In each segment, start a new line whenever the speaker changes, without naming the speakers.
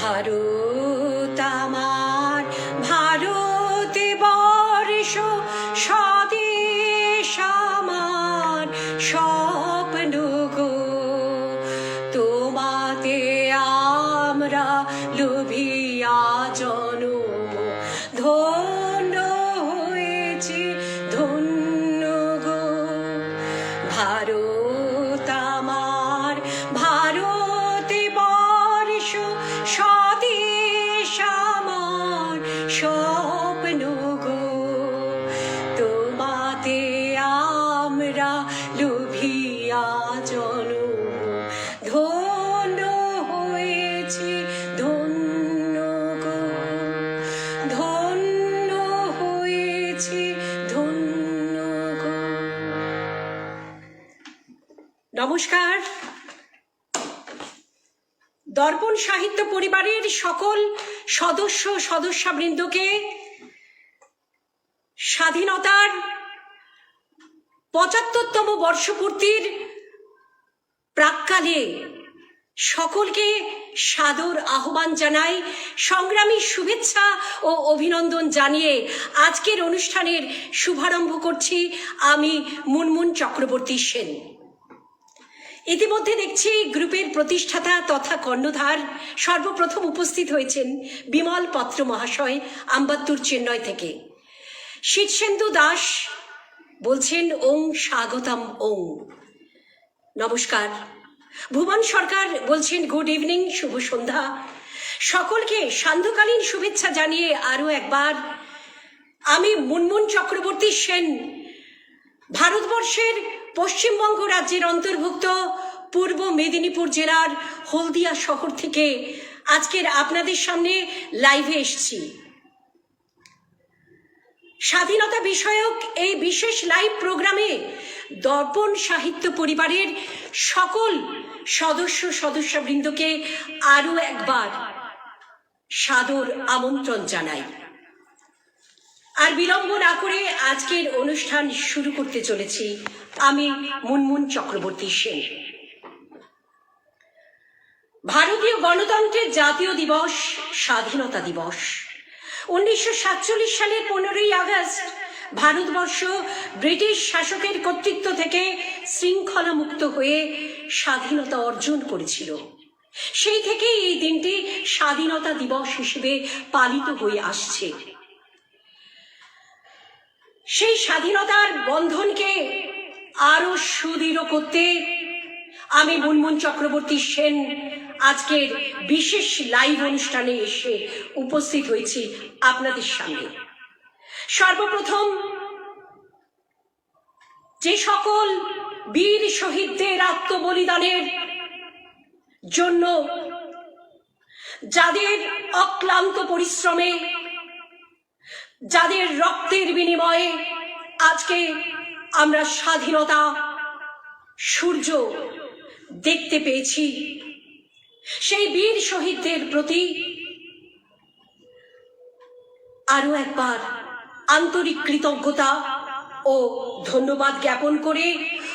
ভারত আমার ভারতবর্ষ স্বদেশ আমার স্বপ্ন গো, তোমাতে আমরা লোভিয়া জনম ধন্য হয়েছি ধন্য গো। ভারত আমার ভারতবর্ষ স্বদেশ আমার স্বপ্ন গো, তোমাতে আমরা লোভিয়া জনম ধন্য হয়েছি ধন্য গো, ধন্য হয়েছি ধন্য গো। নমস্কার। দর্পণ সাহিত্য পরিবারের সকল সদস্যবৃন্দকে স্বাধীনতার ৭৫তম বর্ষপূর্তির প্রাক্কালে সকলকে সাদর আহ্বান জানাই, সংগ্রামী শুভেচ্ছা ও অভিনন্দন জানিয়ে আজকের অনুষ্ঠানের শুভারম্ভ করছি আমি মুনমুন চক্রবর্তী সেন। ইতিমধ্যে দেখছি গ্রুপের প্রতিষ্ঠাতা তথা কর্ণধার সর্বপ্রথম উপস্থিত হয়েছেন বিমল পত্র মহাশয় আম্বাত্তুর, চেন্নাই থেকে। শীতসেন্দু দাস বলছেন ওং স্বাগতম ওং, নমস্কার। ভুবন সরকার বলছেন গুড ইভিনিং, শুভ সন্ধ্যা। সকলকে সান্ধ্যকালীন শুভেচ্ছা জানিয়ে আরও একবার আমি মুনমুন চক্রবর্তী সেন ভারতবর্ষের পশ্চিমবঙ্গ রাজ্যের অন্তর্ভুক্ত পূর্ব মেদিনীপুর জেলার হলদিয়া শহর থেকে আজকের আপনাদের সামনে লাইভে এসেছি। স্বাধীনতা বিষয়ক এই বিশেষ লাইভ প্রোগ্রামে দর্পণ সাহিত্য পরিবারের সকল সদস্যবৃন্দকে আরও একবার সাদর আমন্ত্রণ জানাই। আর বিলম্ব না করে আজকের অনুষ্ঠান শুরু করতে চলেছি আমি মুনমুন চক্রবর্তী সেন। ভারতীয় গণতন্ত্রের জাতীয় দিবস স্বাধীনতা দিবস। 1947 সালের 15ই আগস্ট ভারতবর্ষ ব্রিটিশ শাসকের কর্তৃত্ব থেকে শৃঙ্খলা মুক্ত হয়ে স্বাধীনতা অর্জন করেছিল। সেই থেকেই এই দিনটি স্বাধীনতা দিবস হিসেবে পালিত হয়ে আসছে। সেই স্বাধীনতার বন্ধনকে আরো সুদৃঢ় করতে আমি মুনমুন চক্রবর্তী সেন আজকের বিশেষ লাইভ অনুষ্ঠানে এসে উপস্থিত হয়েছি আপনাদের সামনে। সর্বপ্রথম যে সকল বীর শহীদদের আত্মবলিদানের জন্য, যাদের অক্লান্ত পরিশ্রমে, যাদের রক্তের বিনিময়ে আজকে আমরা স্বাধীনতা সূর্য দেখতে পেয়েছি, সেই বীর শহীদদের প্রতি আরো একবার আন্তরিক কৃতজ্ঞতা ও ধন্যবাদ জ্ঞাপন করে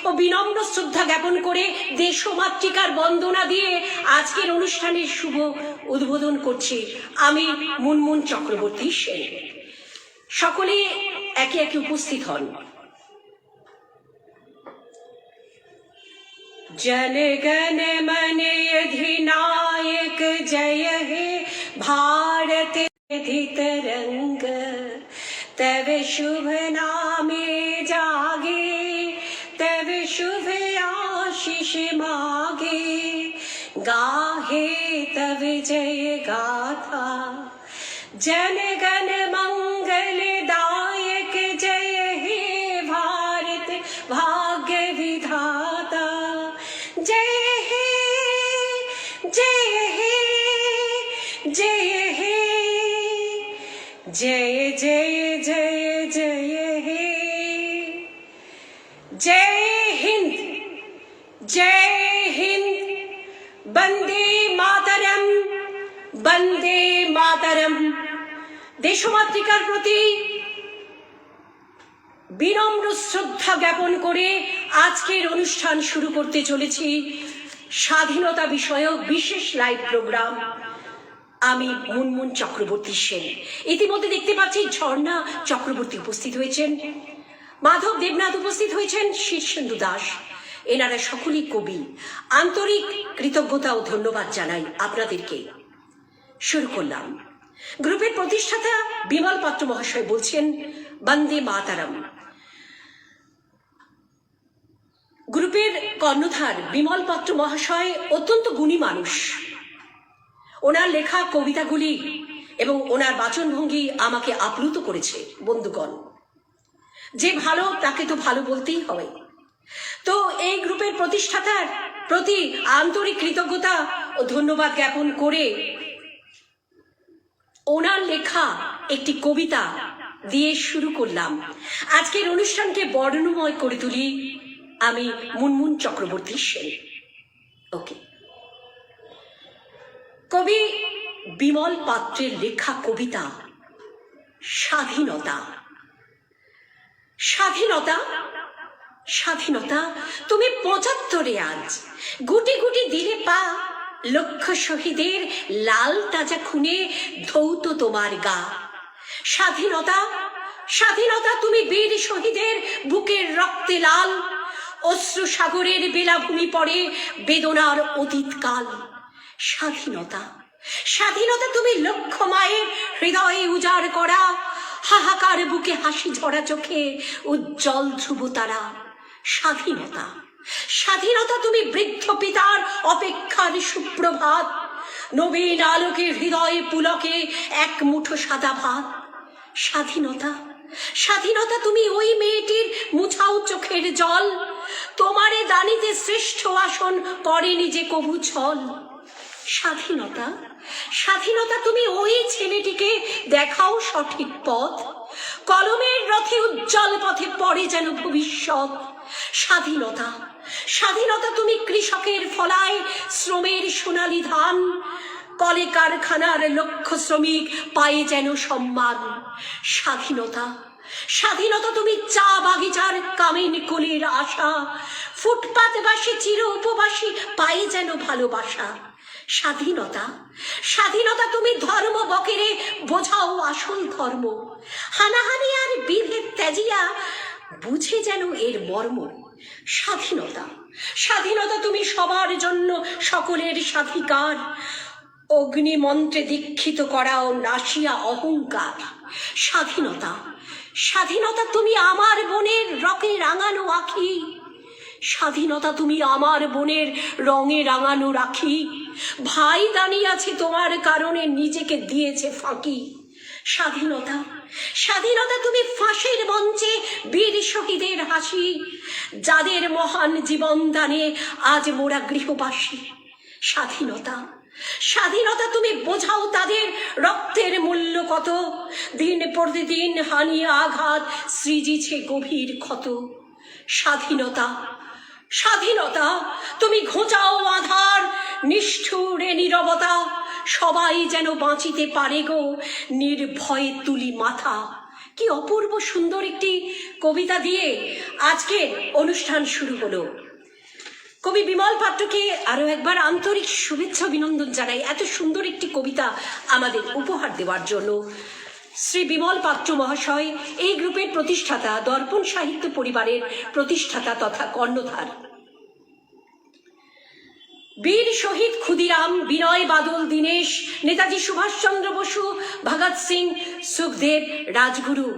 ও বিনম্র শ্রদ্ধা জ্ঞাপন করে দেশমাতৃকার বন্দনা দিয়ে আজকের অনুষ্ঠানের শুভ উদ্বোধন করছি আমি মুনমুন চক্রবর্তী সেন। সকলে একে একে উপস্থিত হন। जनगण मन अधिनायक जय हे भारत तरंग, तव शुभ नामे जागे, तव शुभ आशीष मागे, गाहे तव जय गाथा। जनगण मंगलदायक जय हे भारत भाग्य विधाता, जय हे जय हे जय हे जय जय जय जय हे। जय हिंद जय हिंद, बंदे मातरम बंदे मातरम। देशमातृकार प्रति বিনম্র শ্রদ্ধা জ্ঞাপন করে আজকের অনুষ্ঠান শুরু করতে চলেছি স্বাধীনতা বিষয়ক বিশেষ লাইভ প্রোগ্রাম আমি মুনমুন চক্রবর্তী সেন। ইতিমধ্যে দেখতে পাচ্ছি ঝর্ণা চক্রবর্তী উপস্থিত হয়েছেন, মাধব দেবনাথ উপস্থিত হয়েছেন, শীর্ষেন্দু দাস। এনারা সকলেই কবি। আন্তরিক কৃতজ্ঞতা ও ধন্যবাদ জানাই আপনাদেরকে। শুরু করলাম। গ্রুপের প্রতিষ্ঠাতা বিমল পাত্র মহাশয় বলছেন বন্দে মাতারাম। গ্রুপের কর্ণধার বিমল পাত্র মহাশয় অত্যন্ত গুণী মানুষ। ওনার লেখা কবিতাগুলি এবং ওনার বাচনভঙ্গি আমাকে আপ্লুত করেছে। বন্ধুগণ, যে ভালো তাকে তো ভালো বলতেই হবে। তো এই গ্রুপের প্রতিষ্ঠাতার প্রতি আন্তরিক কৃতজ্ঞতা ও ধন্যবাদ জ্ঞাপন করে ওনার লেখা একটি কবিতা দিয়ে শুরু করলাম। আজকের অনুষ্ঠানকে বর্ণময় করে তুলি আমি মুনমুন চক্রবর্তী সেন। ওকে, কবি বিমল পাত্রের লেখা কবিতা স্বাধীনতা। স্বাধীনতা, স্বাধীনতা তুমি ৭৫ আজ, গুটি গুটি দিলে পা, লক্ষ শহীদের লাল তাজা খুনে ধৌত তোমার গা। স্বাধীনতা, স্বাধীনতা তুমি বীর শহীদের বুকের রক্তে লাল, অশ্রু সাগরের বেলাভূমি পড়ে বেদনার অতীতকাল। স্বাধীনতা, স্বাধীনতা তুমি লক্ষ মায়ের হৃদয়ে উজাড় করা, হাহাকার বুকে হাসি ঝরা চোখে উজ্জ্বল ধ্রুব তারা। স্বাধীনতা, স্বাধীনতা তুমি বৃদ্ধ পিতার অপেক্ষার সুপ্রভাত, নবীন আলোকে হৃদয়ে পুলকে এক মুঠো সাদা ভাত। স্বাধীনতা, স্বাধীনতা তুমি ওই মেয়েটির মুছাও চোখের জল, তোমারে দানিতে শ্রেষ্ঠ আসন করেনি যে কবু ছল। স্বাধীনতা, স্বাধীনতা তুমি ওই ছেলেটিকে দেখাও সঠিক পথ, কলমের রথে উজ্জ্বল পথে পড়ে যেন ভবিষ্যৎ। স্বাধীনতা, স্বাধীনতা তুমি কৃষকের ফলায় শ্রমের সোনালী ধান, কলে কারখানার লক্ষ শ্রমিক পায়ে যেন সম্মান। স্বাধীনতা, স্বাধীনতা তুমি চা বাগিচার কামিন কুলির আশা, ফুটপাতবাসী চির উপবাসী পায়ে যেন ভালোবাসা। স্বাধীনতা, স্বাধীনতা তুমি ধর্ম বকেরে বোঝাও আসল ধর্ম, হানাহানি আর বিভেদ ত্যাজিয়া বুঝে যেন এর মর্ম। স্বাধীনতা, স্বাধীনতা তুমি সবার জন্য সকলের স্বাধিকার, অগ্নি মন্ত্রে দীক্ষিত করাও নাশিয়া অহংকার। স্বাধীনতা, স্বাধীনতা তুমি আমার বোনের রঙে রাঙানো আখি, স্বাধীনতা তুমি আমার বোনের রঙে রাঙানো রাখি, ভাই দাঁড়িয়ে আছে তোমার কারণে নিজেকে দিয়েছে ফাঁকি। স্বাধীনতা, স্বাধীনতা তুমি ফাঁসির মঞ্চে বীর শহীদের হাসি, যাদের মহান জীবন দানে আজ মোরা গৃহবাসী। স্বাধীনতা, স্বাধীনতা তুমি বোঝাও তাদের রক্তের মূল্য কত, দিন প্রতিদিন হানি আঘাত সৃজিছে গভীর ক্ষত। স্বাধীনতা, স্বাধীনতা তুমি ঘোচাও আধার নিষ্ঠুরে নীরবতা, সবাই যেন বাঁচিতে পারে গো নির্ভয়ে তুলি মাথা। কি অপূর্ব সুন্দর একটি কবিতা দিয়ে আজকের অনুষ্ঠান শুরু হলো। কবি বিমল পাত্রকে আরো একবার আন্তরিক শুভেচ্ছা অভিনন্দন জানাই এত সুন্দর একটি কবিতা আমাদের উপহার দেওয়ার জন্য। শ্রী বিমল পাত্র মহাশয় এই গ্রুপের প্রতিষ্ঠাতা, দর্পণ সাহিত্য পরিবারের প্রতিষ্ঠাতা তথা কর্ণধার। বীর শহীদ ক্ষুদিরাম, বিনয় বাদল দীনেশ, নেতাজি সুভাষচন্দ্র বসু, ভগৎ সিং, সুখদেব, রাজগুরু,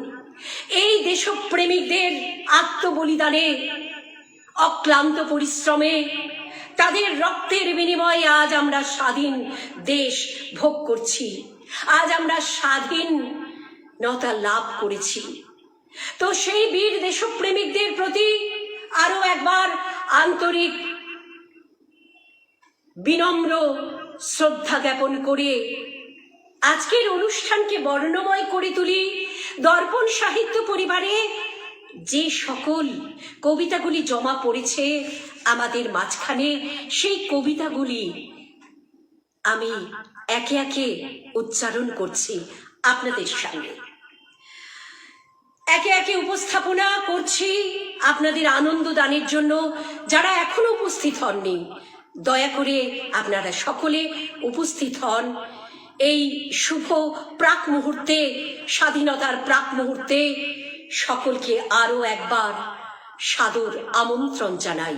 এই দেশপ্রেমিকদের আত্মবলিদানে, অক্লান্ত পরিশ্রমে, তাদের রক্তের বিনিময়ে আজ আমরা স্বাধীন দেশ ভোগ করছি, আজ আমরা স্বাধীনতা লাভ করেছি। তো সেই বীর দেশপ্রেমিকদের প্রতি আরো একবার আন্তরিক বিনম্র শ্রদ্ধা জ্ঞাপন করে আজকের অনুষ্ঠানকে বর্ণময় করে তুলি। দর্পণ সাহিত্য পরিবারে যে সকল কবিতাগুলি জমা পড়েছে আমাদের মাঝখানে, সেই কবিতাগুলি আমি একে একে উচ্চারণ করছি আপনাদের সামনে, একে একে উপস্থাপনা করছি আপনাদের আনন্দ দানের জন্য। যারা এখনো উপস্থিত হননি, দয়া করে আপনারা সকলে উপস্থিত হন এই শুভ প্রাক মুহূর্তে, স্বাধীনতার প্রাক মুহূর্তে সকলকে আরো একবার সাদর আমন্ত্রণ জানাই।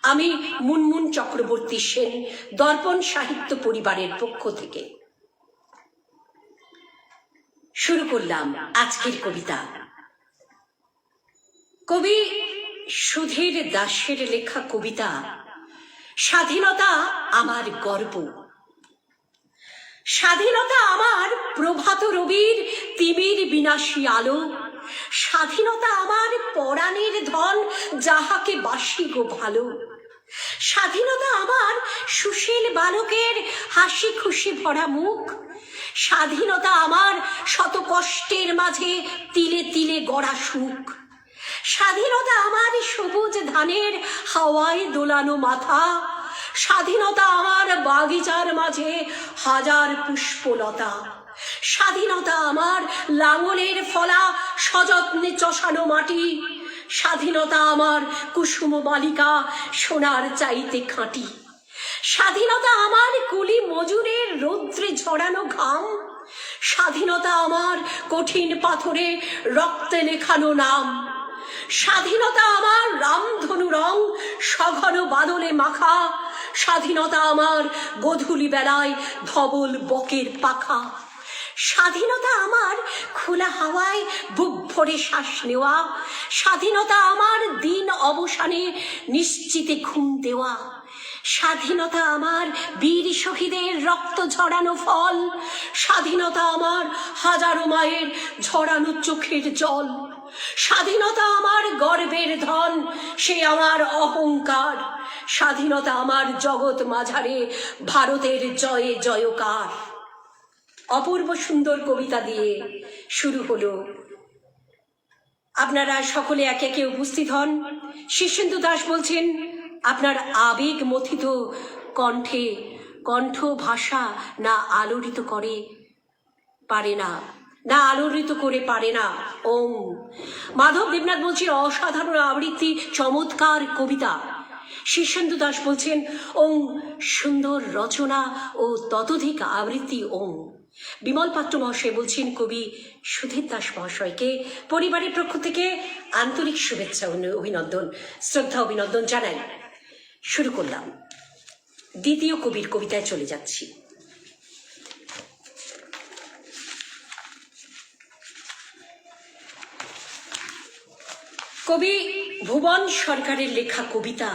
আমি মুনমুন চক্রবর্তী সেন, দর্পণ সাহিত্য পরিবারের পক্ষ থেকে শুরু করলাম আজকের কবিতা। কবি সুধীর দাসের লেখা কবিতা স্বাধীনতা আমার গর্ব। স্বাধীনতা আমার প্রভাত রবির তিমির বিনাশী আলো। স্বাধীনতা আমার পরাণের ধন, যাহাকে বাসি গো ভালো। স্বাধীনতা আমার সুশীল বালকের হাসি খুশি ভরা মুখ। স্বাধীনতা আমার শত কষ্টের মাঝে তিলে তিলে গড়া সুখ। স্বাধীনতা আমার সবুজ ধানের হাওয়ায় দোলানো মাথা। স্বাধীনতা আমার বাগিচার মাঝে হাজার পুষ্পলতা। স্বাধীনতা আমার লাঙলের ফলা সযত্নে চষানো মাটি। স্বাধীনতা আমার কুসুম বালিকা সোনার চাইতে খাঁটি। স্বাধীনতা আমার কুলি মজুরের রৌদ্রে ঝরানো ঘাম। স্বাধীনতা আমার কঠিন পাথরে রক্তে লেখানো নাম। স্বাধীনতা আমার রামধনু রং সঘন বাদলে মাখা। স্বাধীনতা আমার গোধূলি বেলায় ধবল বকের পাখা। স্বাধীনতা আমার খোলা হাওয়ায় বুক ভরে শ্বাস নেওয়া। স্বাধীনতা আমার দিন অবসানে নিশ্চিতে ঘুম দেওয়া। স্বাধীনতা আমার বীর শহীদের রক্ত ঝরানো ফল। স্বাধীনতা আমার হাজারো মায়ের ঝরানো চোখের জল। স্বাধীনতা আমার গর্বের ধন, সে আমার অহংকার। স্বাধীনতা আমার জগৎ মাঝারে ভারতের জয়ে জয়কার। অপূর্ব সুন্দর কবিতা দিয়ে শুরু হলো। আপনারা সকলে একে একে উপস্থিত হন। শীর্ষেন্দু দাস বলছেন, আপনার আবেগ মথিত কণ্ঠে কণ্ঠ ভাষা না আলোড়িত করে পারে না, না আলোড়িত করে পারে না। ওম। মাধব দেবনাথ বলছেন, অসাধারণ আবৃত্তি, চমৎকার কবিতা। শীর্ষেন্দু দাস বলছেন, ওম, সুন্দর রচনা ও ততোধিক আবৃত্তি। ওম। বিমল পাত্র মহাশয় বলছেন, কবি সুধীর দাস মহাশয়কে পরিবারের পক্ষ থেকে আন্তরিক শুভেচ্ছা অভিনন্দন, শ্রদ্ধা অভিনন্দন জানাই। শুরু করলাম, দ্বিতীয় কবির কবিতায় চলে যাচ্ছি। কবি ভুবন সরকারের লেখা কবিতা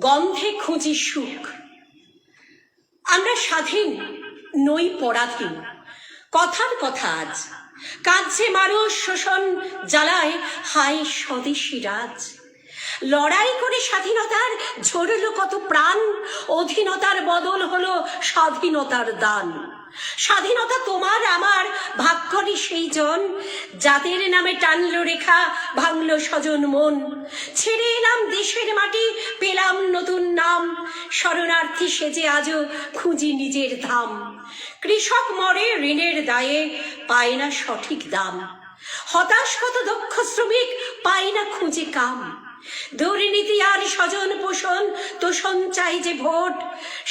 গন্ধে খুঁজি সুখ। আমরা স্বাধীন নই পরাধীন, কথার কথা আজ কাঁদছে মানুষ শোষণ জ্বালায়, হায় স্বদেশী রাজ। লড়াই করে স্বাধীনতার ঝরলো কত প্রাণ, অধীনতার বদল হলো স্বাধীনতার দান। স্বাধীনতা তোমার আমার ভাগ্যরই সেই জন, যাদের নামে টানলো রেখা ভাঙলো স্বজন মন। ছেড়ে এলাম দেশের মাটি, পেলাম নতুন নাম, শরণার্থী সেজে আজও খুঁজি নিজের ধাম। কৃষক মরে ঋণের দায়ে, পায় না সঠিক দাম। হতাশ কত দক্ষ শ্রমিক, পায় না খুঁজে কাম। দুর্নীতি আর স্বজন পোষণ, তোষণ চাই যে ভোট।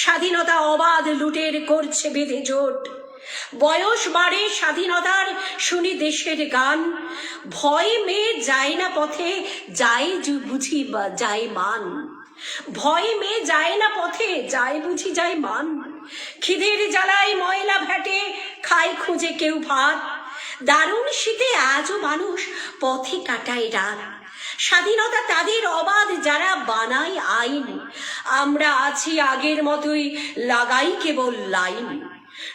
স্বাধীনতা অবাধ লুটের করছে বেঁধে জোট। বয়স বাড়ে স্বাধীনতার, শুনি দেশের গান। ভয় মেয়ে যায় না পথে, যায় বুঝি যায় মান। ভয় মেয়ে যায় না পথে, যায় বুঝি যায় মান। খিদের জ্বালায় ময়লা ভেটে, খায় খুঁজে কেউ ভাত। দারুণ শীতে আজও মানুষ পথে কাটায় রাত। স্বাধীনতা তাদের অবাধ যারা বানায় আইন, আমরা আছি আগের মতোই লাগাই কেবল লাইন।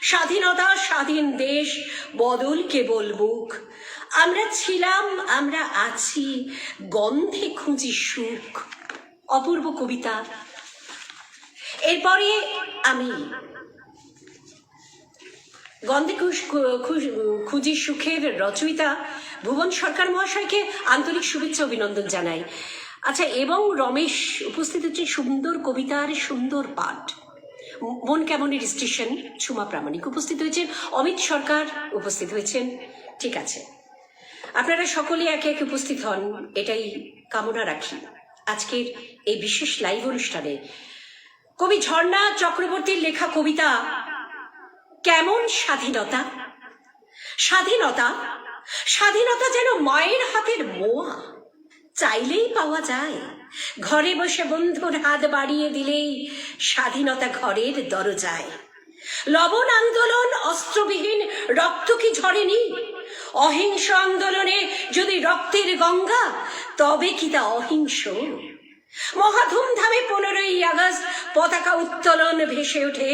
স্বাধীনতা স্বাধীন দেশ, বদল কেবল মুখ। আমরা ছিলাম, আমরা আছি, গন্ধে খুঁজি সুখ। অপূর্ব কবিতা। এরপরে আমি গন্ধে খুঁজি সুখের রচয়িতা ভুবন সরকার মহাশয়কে আন্তরিক শুভেচ্ছা অভিনন্দন জানাই। আচ্ছা, এবং রমেশ উপস্থিত হচ্ছে সুন্দর কবিতার সুন্দর পাঠ। মন কেমনের স্টেশন সুমা প্রামাণিক উপস্থিত হয়েছেন, অমিত সরকার উপস্থিত হয়েছেন। ঠিক আছে, আপনারা সকলে একে একে উপস্থিত হন, এটাই কামনা রাখি আজকের এই বিশেষ লাইভ অনুষ্ঠানে। কবি ঝর্ণা চক্রবর্তীর লেখা কবিতা কেমন স্বাধীনতা? স্বাধীনতা স্বাধীনতা যেন মায়ের হাতের মোয়া, চাইলেই পাওয়া যায়। ঘরে বসে বন্ধুর হাত বাড়িয়ে দিলেই স্বাধীনতা ঘরের দরজায়। লবণ আন্দোলন অস্ত্রবিহীন রক্ত কি ঝরেনি? অহিংস আন্দোলনে যদি রক্তের গঙ্গা, তবে কি তা অহিংস? মহাধুমধামে 15ই আগস্ট পতাকা উত্তোলন ভেসে ওঠে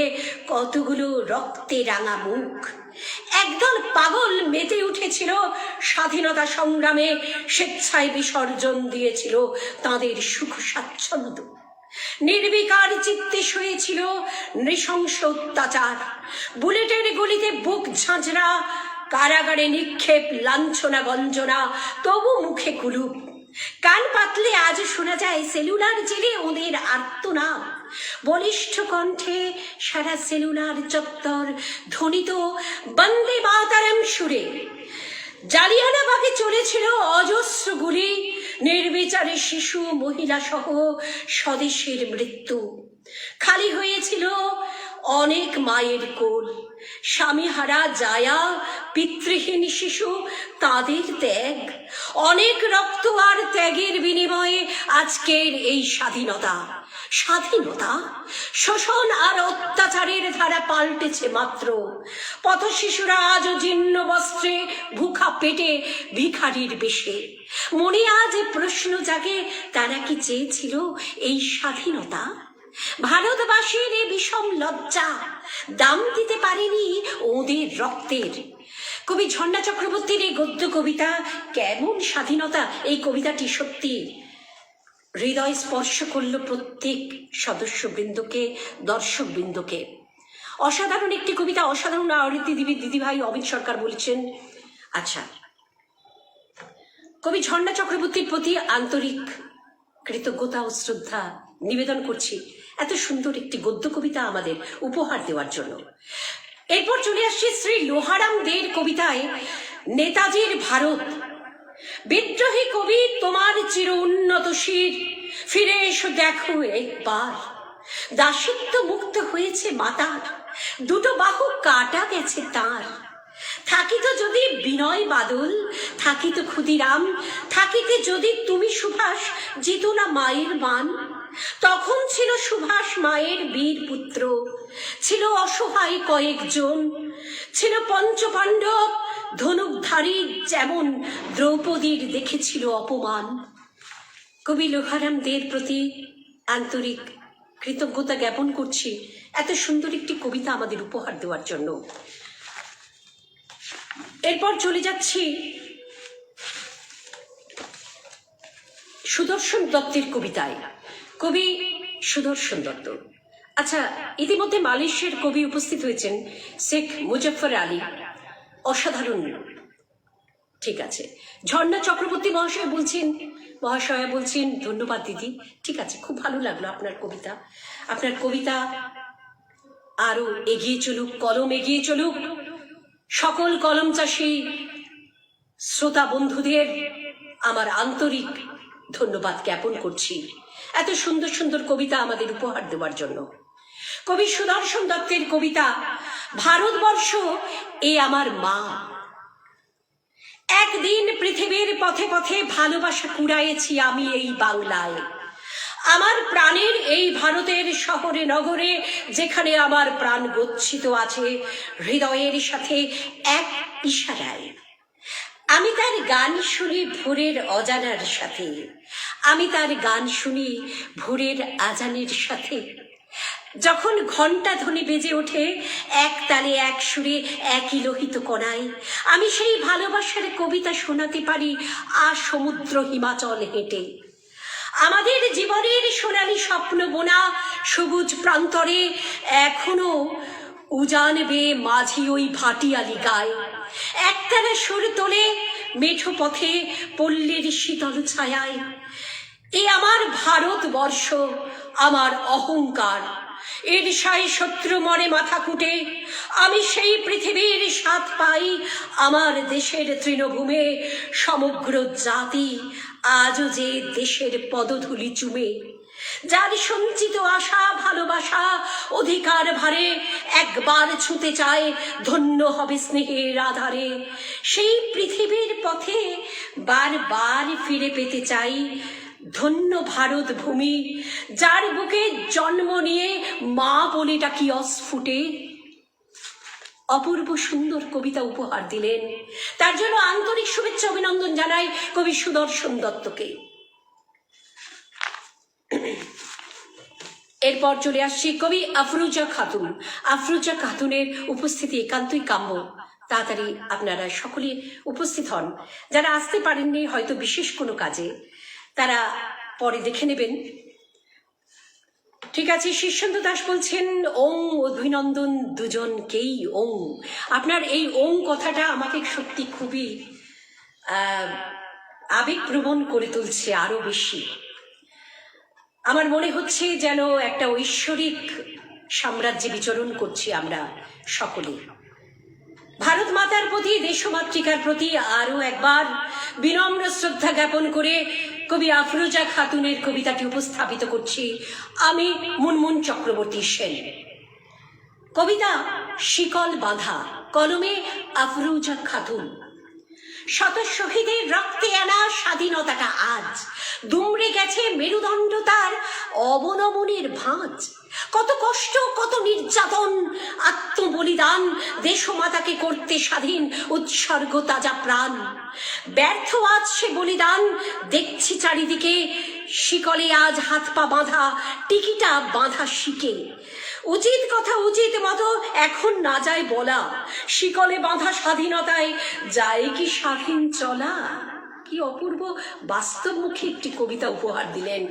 কতগুলো রক্তে রাঙা মুখ। একদল পাগল মেতে উঠেছিল স্বাধীনতা সংগ্রামে, স্বেচ্ছায় বিসর্জন দিয়েছিল তাদের সুখ স্বাচ্ছন্দ্য। নির্বিকার চিত্তে শুয়েছিল নৃশংস অত্যাচার। বুলেটের গুলিতে বুক ঝাঁঝরা, কারাগারে নিক্ষেপ লাঞ্ছনা গঞ্জনা, তবু মুখে কুলুপ। কান পাতলে আজ শোনা যায় সেলুলার জেলে ওদের আর্তনাদ। বলিষ্ঠ কণ্ঠে সারা সেলুলার চত্বর ধ্বনিত বন্দে মাতরম সুরে। জালিয়ানাবাগে চলেছিল অজস্র গুলি, নির্বিচারে শিশু মহিলা সহ স্বদেশের মৃত্যু। খালি হয়েছিল অনেক মায়ের কোল, স্বামীহারা জায়া, পিতৃহীন শিশু, তাদের ত্যাগ। অনেক রক্ত আর ত্যাগের বিনিময়ে আজকের এই স্বাধীনতা। স্বাধীনতা শোষণ আর অত্যাচারের ধারা পাল্টেছে মাত্র। পথ শিশুরা আজও জীর্ণ বস্ত্রে, ভুখা পেটে, ভিখারির বেশে। মনে আজ প্রশ্ন জাগে, তারা কি চেয়েছিল এই স্বাধীনতা? ভারতবাসীর এ বিষম লজ্জা দাম দিতে পারেনি ওদের রক্তের। কবি ঝর্ণা চক্রবর্তীর এই গদ্য কবিতা কেমন স্বাধীনতা, এই কবিতাটি সত্যি হৃদয় স্পর্শ করল প্রত্যেক সদস্যবৃন্দকে, দর্শকবৃন্দকে। অসাধারণ একটি কবিতা, অসাধারণ আবৃত্তি দিদিভাই অমিত সরকার বলেছেন। আচ্ছা, কবি ঝর্ণা চক্রবর্তীর প্রতি আন্তরিক কৃতজ্ঞতা ও শ্রদ্ধা নিবেদন করছি এত সুন্দর একটি গদ্য কবিতা আমাদের উপহার দেওয়ার জন্য। এরপর চলে আসছি শ্রী লোহারাম দের কবিতায় নেতাজির ভারত। বিদ্রোহী কবি তোমার চির উন্নত শির, ফিরে এসো দেখো একবার। দাসিত্ব মুক্ত হয়েছে মাতার, দুটো বাহু কাটা গেছে তার। থাকিত যদি বিনয় বাদল, থাকিত ক্ষুদিরাম, থাকিতে যদি তুমি সুভাষ, জিত না মায়ের মান। তখন ছিল সুভাষ মায়ের বীর পুত্র, ছিল অসহায় কয়েকজন, ছিল পঞ্চপাণ্ডব ধনুকধারী, যেমন দ্রৌপদীর দেখেছিল অপমান। কবি লোহারাম দের প্রতি আন্তরিক কৃতজ্ঞতা জ্ঞাপন করছি এত সুন্দর একটি কবিতা আমাদের উপহার দেওয়ার জন্য। এরপর চলে যাচ্ছি সুদর্শন দত্তের কবিতায়। কবি সুদর্শন দত্ত। আচ্ছা, ইতিমধ্যে মালয়েশিয়ার কবি উপস্থিত হয়েছেন শেখ মুজফফর আলী, অসাধারণ। ঠিক আছে, ঝর্ণা চক্রবর্তী মহাশয়া বলছেন ধন্যবাদ দিদি। ঠিক আছে, খুব ভালো লাগলো আপনার কবিতা। আপনার কবিতা আরো এগিয়ে চলুক, কলম এগিয়ে চলুক। সকল কলম চাষী শ্রোতা বন্ধুদের আমার আন্তরিক ধন্যবাদ জ্ঞাপন করছি এত সুন্দর সুন্দর কবিতা আমাদের উপহার দেওয়ার জন্য। কবি সুদর্শন দত্তের কবিতা ভারতবর্ষ এ আমার মা। একদিন পৃথিবীর পথে পথে ভালোবাসা কুড়াইয়েছি আমি এই বাংলায়। আমার প্রাণের এই ভারতের শহরে নগরে, যেখানে আমার প্রাণ গচ্ছিত আছে হৃদয়ের সাথে এক ইশারায়। আমি তার গান শুনি ভোরের অজানার সাথে, আমি তার গান শুনি ভোরের আজানের সাথে। যখন ঘণ্টা ধ্বনি বেজে ওঠে এক তালে এক সুরে একই লোহিত কণায়, আমি সেই ভালোবাসার কবিতা শোনাতে পারি সমুদ্র হিমাচল হেঁটে। আমাদের জীবনের সোনালী স্বপ্ন বোনা সবুজ প্রান্তরে এখনো উজান বেয়ে মাঝি ওই ভাটিয়ালি গায়। একতারা সুর তোলে মেঠো পথে পল্লীর শীতল ছায়ায়। এ আমার ভারতবর্ষ, আমার অহংকার। ঈর্ষায় শত্রু মরে মাথা কুটে, আমি সেই পৃথিবীর স্বাদ পাই আমার দেশের তৃণভূমে। সমগ্র জাতি আজও যে দেশের পদধূলি চুমে, যার সঞ্চিত আশা ভালোবাসা অধিকার ভারে একবার ছুঁতে চায় ধন্য হবে স্নেহের আধারে। সেই পৃথিবীর পথে বারবার ফিরে পেতে চাই ধন্য ভারত ভূমি, যার বুকে জন্ম নিয়ে মা বলে ডাকি অস্ফুটে। অপূর্ব সুন্দর কবিতা উপহার দিলেন, তার জন্য আন্তরিক শুভেচ্ছা অভিনন্দন জানাই কবি সুদর্শন দত্তকে। এরপর চলে আসছি কবি আফরোজা খাতুন। আফরোজা খাতুনের উপস্থিতি একান্তই কাম্য। তাড়াতাড়ি আপনারা সকলে উপস্থিত হন। যারা আসতে পারেননি হয়তো বিশেষ কোনো কাজে, তারা পরে দেখে নেবেন। ঠিক আছে, শীর্ষেন্দু দাস বলছেন ওং অভিনন্দন দুজনকেই ওং। আপনার এই ওং কথাটা আমাকে সত্যি খুবই আবেগপ্রবণ করে তুলছে আরো বেশি। আমার মনে হচ্ছে যেন একটা ঐশ্বরিক সাম্রাজ্যে বিচরণ করছি আমরা সকলে। ভারত মাতার প্রতি, দেশমাতৃকার প্রতি আরো একবার বিনম্র শ্রদ্ধা জ্ঞাপন করে কবি আফরোজা খাতুনের কবিতাটি উপস্থাপিত করছি আমি, মুনমুন চক্রবর্তী সেন। কবিতা শিকল বাঁধা, কলমে আফরোজা খাতুন। শত শহীদের রক্তে আনা স্বাধীনতাটা আজ দুমড়ে গেছে মেরুদণ্ড তার অবনমনের ভাঁজ। কত কষ্ট, কত নির্যাতন, আত্মবলিদান, দেশমাতাকে করতে স্বাধীন উৎসর্গ তাজা প্রাণ। ব্যর্থ আজ সে বলিদান, দেখছি চারিদিকে শিকলে আজ হাত পা বাঁধা, টিকিটা বাঁধা শিকে। উচিত কথা উচিত মতো এখন না যায় বলা, শিকলে বাঁধা স্বাধীনতায় যায় কি স্বাধীন চলা। কি অপূর্ব বাস্তবমুখী একটি কবিতা উপহার দিলেন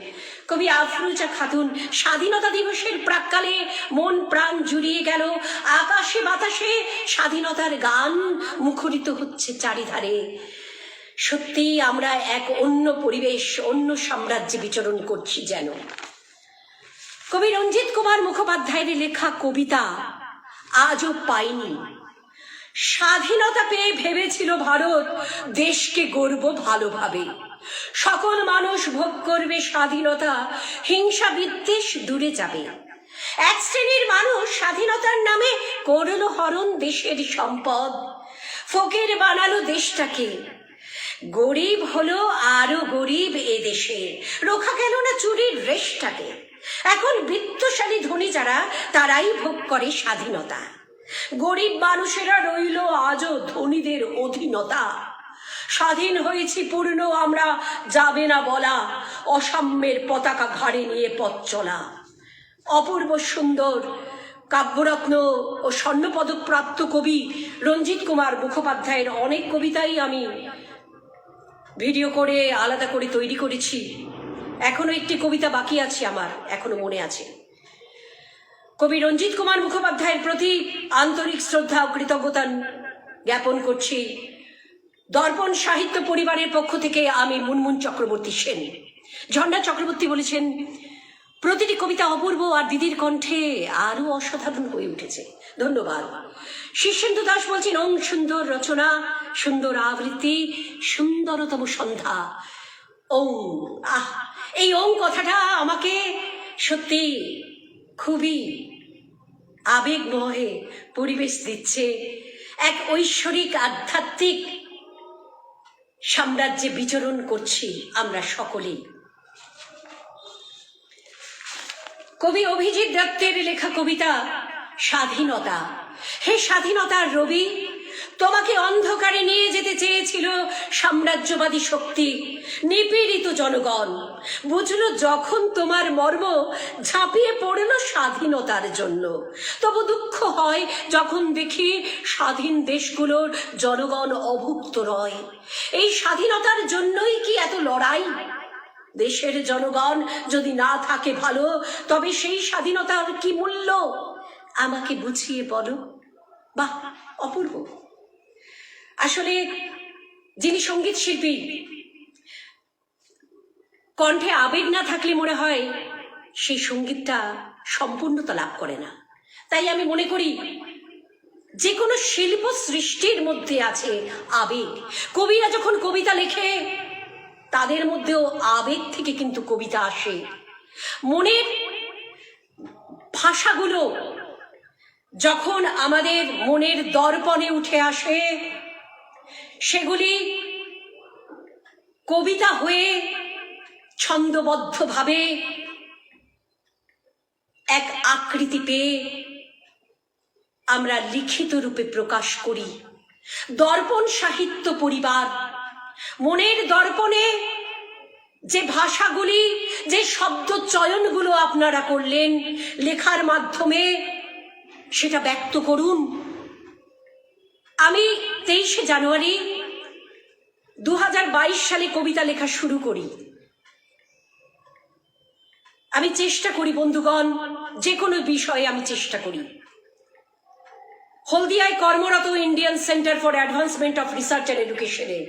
কবি আফরোজা খাতুন। স্বাধীনতা দিবসের প্রাক্কালে মন প্রাণ জুড়িয়ে গেল, আকাশে বাতাসে স্বাধীনতার গান মুখরিত হচ্ছে চারিধারে। সত্যি আমরা এক অন্য পরিবেশ, অন্য সাম্রাজ্যে বিচরণ করছি যেন। কবি রঞ্জিত কুমার মুখোপাধ্যায়ের লেখা কবিতা আজও পাইনি। স্বাধীনতা পেয়ে ভেবেছিল ভারত দেশকে গড়ব ভালোভাবে, সকল মানুষ ভোগ করবে স্বাধীনতা, হিংসা বিদ্বেষ দূরে যাবে। এক শ্রেণীর মানুষ স্বাধীনতার নামে করলো হরণ দেশের সম্পদ, ফকির বানালো দেশটাকে। গরিব হলো আরো গরিব এ দেশে, রোখা গেল না চুরির রেশটাকে। এখন বিত্তশালী ধনী যারা, তারাই ভোগ করে স্বাধীনতা। গরিব মানুষেরা রইল আজও ধনীদের অধীনতা। স্বাধীন হয়েছি পূর্ণ আমরা, যাবে না বলা, অসাম্যের পতাকা ঘাড়ে নিয়ে পথ চলা। অপূর্ব সুন্দর কাব্যরত্ন ও স্বর্ণপদক প্রাপ্ত কবি রঞ্জিত কুমার মুখোপাধ্যায়ের অনেক কবিতাই আমি ভিডিও করে আলাদা করে তৈরি করেছি। এখনো একটি কবিতা বাকি আছে আমার, এখনো মনে আছে। কবি রঞ্জিত কুমার মুখোপাধ্যায়ের প্রতি আন্তরিক শ্রদ্ধা ও কৃতজ্ঞতা জ্ঞাপন করছি দর্পণ সাহিত্য পরিবারের পক্ষ থেকে আমি, মুনমুন চক্রবর্তী সেন। ঝন্ডা চক্রবর্তী বলেছেন প্রতিটি কবিতা অপূর্ব আর দিদির কণ্ঠে আরো অসাধারণ হয়ে উঠেছে, ধন্যবাদ। শীর্ষেন্দু দাস বলছেন ওং সুন্দর রচনা, সুন্দর আবৃত্তি, সুন্দরতম সন্ধ্যা। ওং, আহ, এই ওং কথাটা আমাকে সত্যি খুবই আবেগময় পরিবেশ দিচ্ছে। এক ঐশ্বরিক আধ্যাত্মিক সাম্রাজ্যে বিচরণ করছি আমরা সকলেই। কবি অভিজিৎ দত্তের লেখা কবিতা স্বাধীনতা। হে স্বাধীনতার রবি, তোমাকে অন্ধকারে নিয়ে যেতে চেয়েছিল সাম্রাজ্যবাদী শক্তি। নিপীড়িত জনগণ বুঝলো যখন তোমার মর্ম, ঝাঁপিয়ে পড়ল স্বাধীনতার জন্য। তবু দুঃখ হয় যখন দেখি স্বাধীন দেশগুলোর জনগণ অভুক্ত রয়। এই স্বাধীনতার জন্যই কি এত লড়াই? দেশের জনগণ যদি না থাকে ভালো, তবে সেই স্বাধীনতার কি মূল্য আমাকে বুঝিয়ে বলো। বাহ, অপূর্ব। আসলে যিনি সঙ্গীত শিল্পী, কণ্ঠে আবেগ না থাকলে মনে হয় সেই সঙ্গীতটা সম্পূর্ণতা লাভ করে না। তাই আমি মনে করি যে কোনো শিল্প সৃষ্টির মধ্যে আছে আবেগ। কবিরা যখন কবিতা লেখে তাদের মধ্যেও আবেগ থেকে কিন্তু কবিতা আসে। মনের ভাষাগুলো যখন আমাদের মনের দর্পণে উঠে আসে, সেগুলি কবিতা হয়ে ছন্দবদ্ধভাবে এক আকৃতি পেয়ে আমরা লিখিত রূপে প্রকাশ করি। দর্পণ সাহিত্য পরিবার, মনের দর্পণে যে ভাষাগুলি, যে শব্দ চয়নগুলো আপনারা করলেন লেখার মাধ্যমে, সেটা ব্যক্ত করুন। আমি 23শে জানুয়ারি 2022 সালে কবিতা লেখা শুরু করি। আমি চেষ্টা করি বন্ধুগণ, যে কোনো বিষয়ে আমি চেষ্টা করি। হলদিয়ায় কর্মরত Indian Centre for Advancement of Research and এডুকেশনে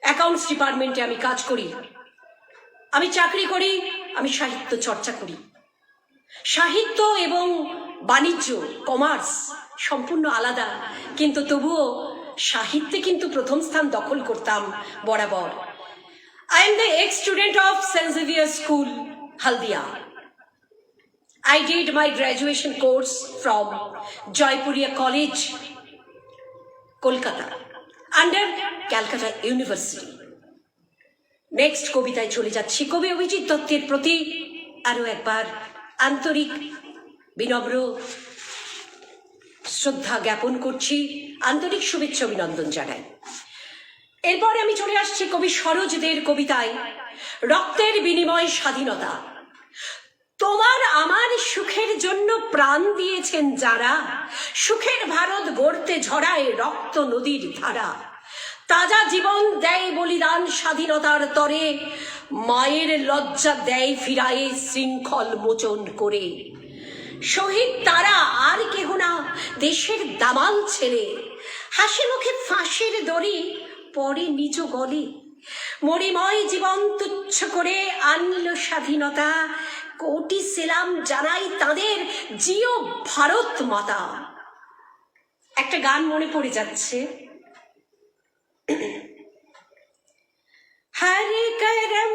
অ্যাকাউন্টস ডিপার্টমেন্টে আমি কাজ করি, আমি চাকরি করি, আমি সাহিত্য চর্চা করি। সাহিত্য এবং বাণিজ্য, কমার্স সম্পূর্ণ আলাদা, কিন্তু তবুও সাহিত্যে কিন্তু প্রথম স্থান দখল করতাম বরাবর। I am the ex student of Saint Xavier school, Haldia. I did my graduation course from Joypuria College, Kolkata, under Calcutta University. Next কবিতায় চলে যাচ্ছি। কবি অভিজিৎ দত্তের প্রতি আরো একবার আন্তরিক বিনম্র শ্রদ্ধা জ্ঞাপন করছি, আন্তরিক শুভেচ্ছা অভিনন্দন জানাই। এরপরে আমি চলে আসছি কবি সরোজদের কবিতায় রক্তের বিনিময়ে স্বাধীনতা। তোমার আমার সুখের জন্য প্রাণ দিয়েছেন যারা, সুখের ভারত গড়তে ঝরায় রক্ত নদীর ধারা। তাজা জীবন দেয় বলিদান স্বাধীনতার তরে, মায়ের লজ্জা দেয় ফিরায়ে শৃঙ্খল মোচন করে। শহীদ তারা আর কেহ না, দেশের দামাল ছেলে, হাসি মুখে ফাঁসির দড়ি পরে নিজ গলে। মরিময় জীবন তুচ্ছ করে আনল স্বাধীনতা, কোটি সেলাম জানাই তাদের, জিও ভারত মাতা। একটা গান মনে পড়ে যাচ্ছে, हर करम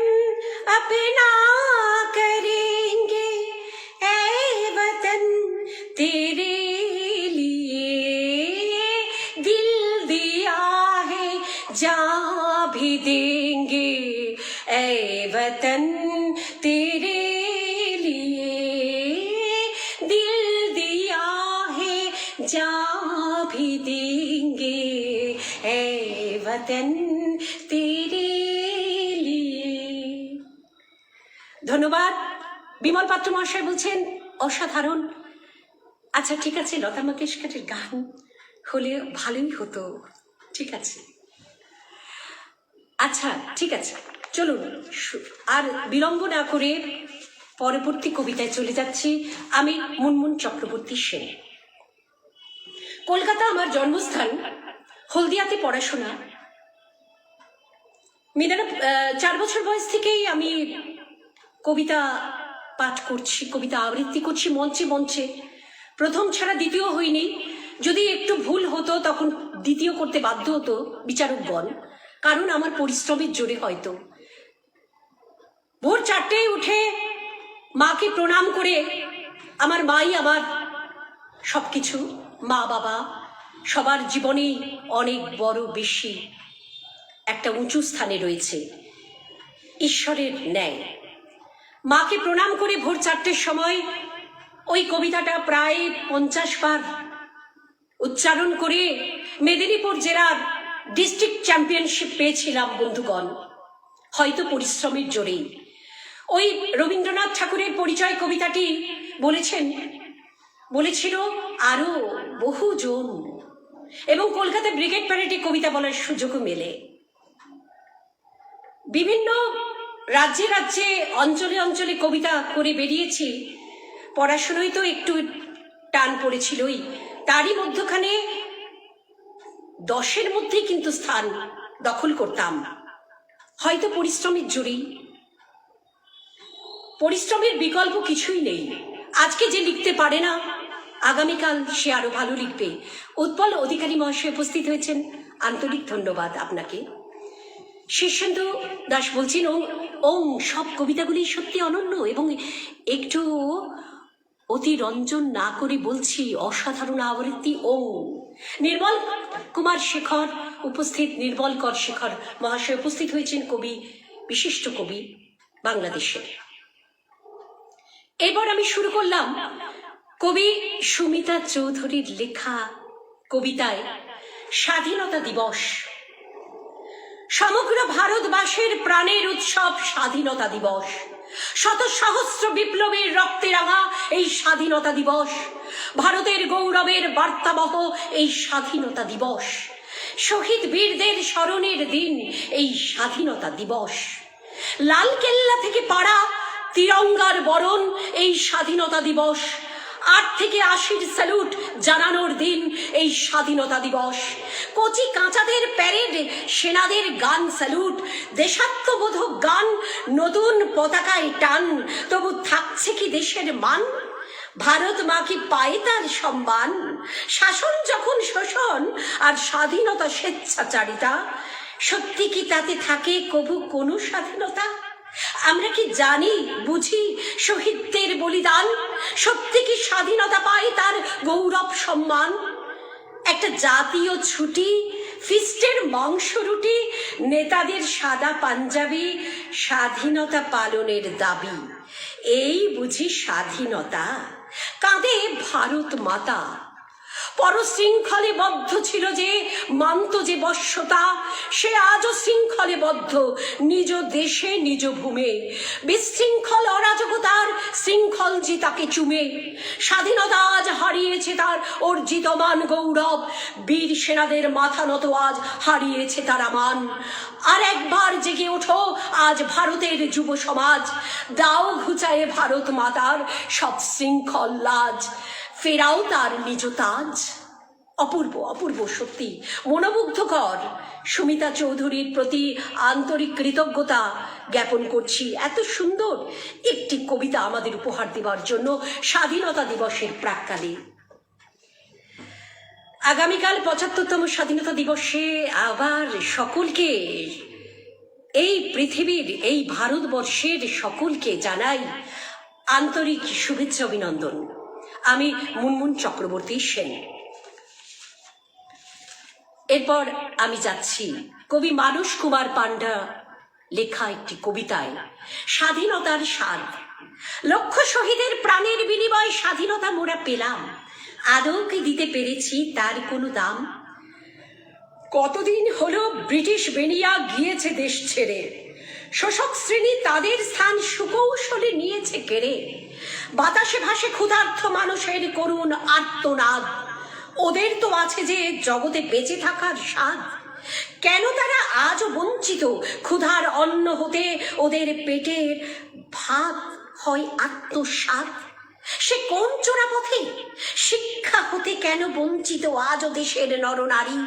अपना करेंगे ऐ वतन तेरे लिए, दिल दिया है जान भी देंगे ऐ वतन तेरे लिए, दिल दिया है जान भी देंगे ऐ वतन तेरे लिए। ধন্যবাদ। বিমল পাত্র মহাশয় বলছেন অসাধারণ। আচ্ছা ঠিক আছে, লতা মঙ্গেশকরের গান হলে ভালোই হতো। ঠিক আছে, আচ্ছা ঠিক আছে, চলুন আর বিলম্ব না করে পরবর্তী কবিতায় চলে যাচ্ছি। আমি মুনমুন চক্রবর্তী সেন। কলকাতা আমার জন্মস্থান, হলদিয়াতে পড়াশোনা। মেয়েরা 4 বছর বয়স থেকেই আমি কবিতা পাঠ করছি, কবিতা আবৃত্তি করছি মঞ্চে মঞ্চে। প্রথম ছাড়া দ্বিতীয় হইনি, যদি একটু ভুল হতো তখন দ্বিতীয় করতে বাধ্য হতো বিচারকগণ, কারণ আমার পরিশ্রমের জোরে। হয়তো ভোর 4টায় উঠে মাকে প্রণাম করে, আমার মাই আমার সবকিছু, মা বাবা সবার জীবনেই অনেক বড় বেশি একটা উঁচু স্থানে রয়েছে ঈশ্বরের ন্যায়। মাকে প্রণাম করে ভোর 4টের সময় ওই কবিতাটা প্রায় 50 বার উচ্চারণ করে মেদিনীপুর জেলার ডিস্ট্রিক্ট চ্যাম্পিয়নশিপ পেয়েছিলাম বন্ধুগণ, হয়তো পরিশ্রমের জোরেই। ওই রবীন্দ্রনাথ ঠাকুরের পরিচয় কবিতাটি বলেছিল আরো বহুজন, এবং কলকাতা ব্রিগেড প্যারেডে কবিতা বলার সুযোগও মেলে। বিভিন্ন রাজ্যে রাজ্যে অঞ্চলে অঞ্চলে কবিতা করে বেরিয়েছি। পড়াশোনায় তো একটু টান পড়েছিলই, তারই মধ্যখানে 10-এর মধ্যেই কিন্তু স্থান দখল করতাম, হয়তো পরিশ্রমের জোরেই। পরিশ্রমের বিকল্প কিছুই নেই। আজকে যে লিখতে পারে না, আগামীকাল সে আরো ভালো লিখবে। উৎপল অধিকারী মহাশয় উপস্থিত হয়েছেন, আন্তরিক ধন্যবাদ আপনাকে। শীর্ষেন্দু দাস বলছেন, ওং সব কবিতাগুলি সত্যি অনন্য এবং একটু অতিরঞ্জন না করে বলছি অসাধারণ আবৃত্তি। ওং নির্মল কুমার শেখর উপস্থিত, নির্মল কর শেখর মহাশয় উপস্থিত হয়েছেন, কবি, বিশিষ্ট কবি বাংলাদেশের। এবার আমি শুরু করলাম কবি সুমিতা চৌধুরীর লেখা কবিতায় স্বাধীনতা দিবস। সমগ্র ভারতবাসীর প্রাণের উৎসব স্বাধীনতা দিবস। শত সহস্র বিপ্লবের রক্তে রাঙা এই স্বাধীনতা দিবস, ভারতের গৌরবের বার্তাবহ এই স্বাধীনতা দিবস, শহীদ বীরদের স্মরণের দিন এই স্বাধীনতা দিবস। লালকেল্লা থেকে পাড়া তিরঙ্গার বরণ এই স্বাধীনতা দিবস। 8 থেকে 80 স্যালুট জানানোর দিন এই স্বাধীনতা দিবস। কচি কাঁচাদের প্যারেড, সেনাদের গান স্যালুট, দেশাত্মবোধক গান, নতুন পতাকায় টান, তবু থাকছে কি দেশের মান? ভারত মা কি পায় তার সম্মান? শাসন যখন শোষণ আর স্বাধীনতা স্বেচ্ছাচারিতা, সত্যি কি তাতে থাকে কবু কোনো স্বাধীনতা? আমরা কি জানি বুঝি শহীদদের বলিদান? সত্যি কি স্বাধীনতা পায় তার গৌরব সম্মান? একটা জাতীয় ছুটি, ফিস্টের মাংস রুটি, নেতাদের সাদা পাঞ্জাবি, স্বাধীনতা পালনের দাবি, এই বুঝি স্বাধীনতা? কাঁদে ভারত মাতা। পরশৃঙ্খলে বদ্ধ ছিল যে, মানত যে বশ্যতা, সে আজও শৃঙ্খলে বদ্ধ নিজ দেশে নিজ ভূমে। বিশৃঙ্খল অরাজকতার শৃঙ্খল যে তাকে চুমে। স্বাধীনতা আজ হারিয়েছে তার অর্জিত মান গৌরব, বীর সেনাদের মাথা নত আজ হারিয়েছে তারা মান। আর একবার জেগে ওঠো আজ ভারতের যুব সমাজ, দাও ঘুচায়ে ভারত মাতার সব শৃঙ্খল লাজ, ফেরাও তার নিজ তাজ। অপূর্ব অপূর্ব, সত্যি মনোমুগ্ধকর। সুমিতা চৌধুরীর প্রতি আন্তরিক কৃতজ্ঞতা জ্ঞাপন করছি এত সুন্দর একটি কবিতা আমাদের উপহার দেওয়ার জন্য স্বাধীনতা দিবসের প্রাক্কালে। আগামীকাল 75তম স্বাধীনতা দিবসে আবার সকলকে, এই পৃথিবীর, এই ভারতবর্ষের সকলকে জানাই আন্তরিক শুভেচ্ছা অভিনন্দন। আমি মুনমুন চক্রবর্তী সেন। এরপর আমি যাচ্ছি কবি মানস কুমার পান্ডা লেখা একটি কবিতায় স্বাধীনতার স্বাদ। লক্ষ শহীদের প্রাণের বিনিময়ে স্বাধীনতা মোরা পেলাম, আদৌ কি দিতে পেরেছি তার কোনো দাম? কতদিন হলো ব্রিটিশ বেনিয়া গিয়েছে দেশ ছেড়ে, শোষক শ্রেণী তাদের স্থান সুকৌশলে নিয়েছে কেড়ে। বাতাসে ভাসে ক্ষুধার্ত মানুষের করুণ আর্তনাদ, ওদের তো আছে যে জগতে বেঁচে থাকার স্বাদ। কেন তারা আজও বঞ্চিত ক্ষুধার অন্ন হতে? ওদের পেটের ভাত হয় আত্মসাৎ। সে কোন চোরা পথে? শিক্ষা হতে কেন বঞ্চিত আজও দেশের নরনারী?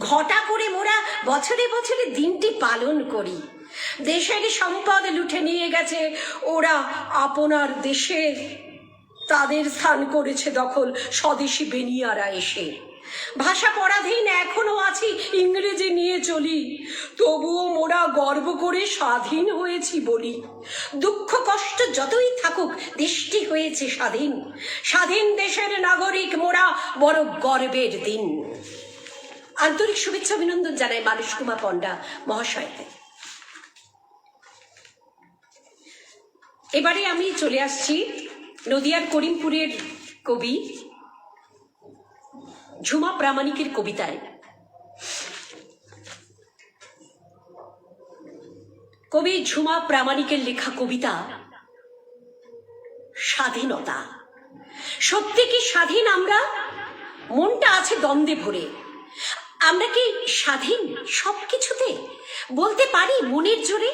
ঘটা করে মোরা বছরে বছরে দিনটি পালন করি, দেশের সম্পদ লুঠে নিয়ে গেছে ওরা আপনার দেশে, তাদের স্থান করেছে দখল স্বদেশী বেনিয়ারা এসে। ভাষা পরাধীন এখনো আছি, ইংরেজি নিয়ে চলি, তবুও মোরা গর্ব করে স্বাধীন হয়েছি বলি। দুঃখ কষ্ট যতই থাকুক দেশটি হয়েছে স্বাধীন, স্বাধীন দেশের নাগরিক মোরা বড় গর্বের দিন। আন্তরিক শুভেচ্ছা অভিনন্দন জানাই মানস কুমার পান্ডা মহাশয়কে। এবারে আমি চলে আসছি নদিয়ার করিমপুরের কবি ঝুমা প্রামাণিকের কবিতায়। কবি ঝুমা প্রামাণিকের লেখা কবিতা স্বাধীনতা। সত্যি কি স্বাধীন আমরা? মনটা আছে দ্বন্দ্বে ভরে। আমরা কি স্বাধীন সব কিছুতে? বলতে পারি মনের জোরে?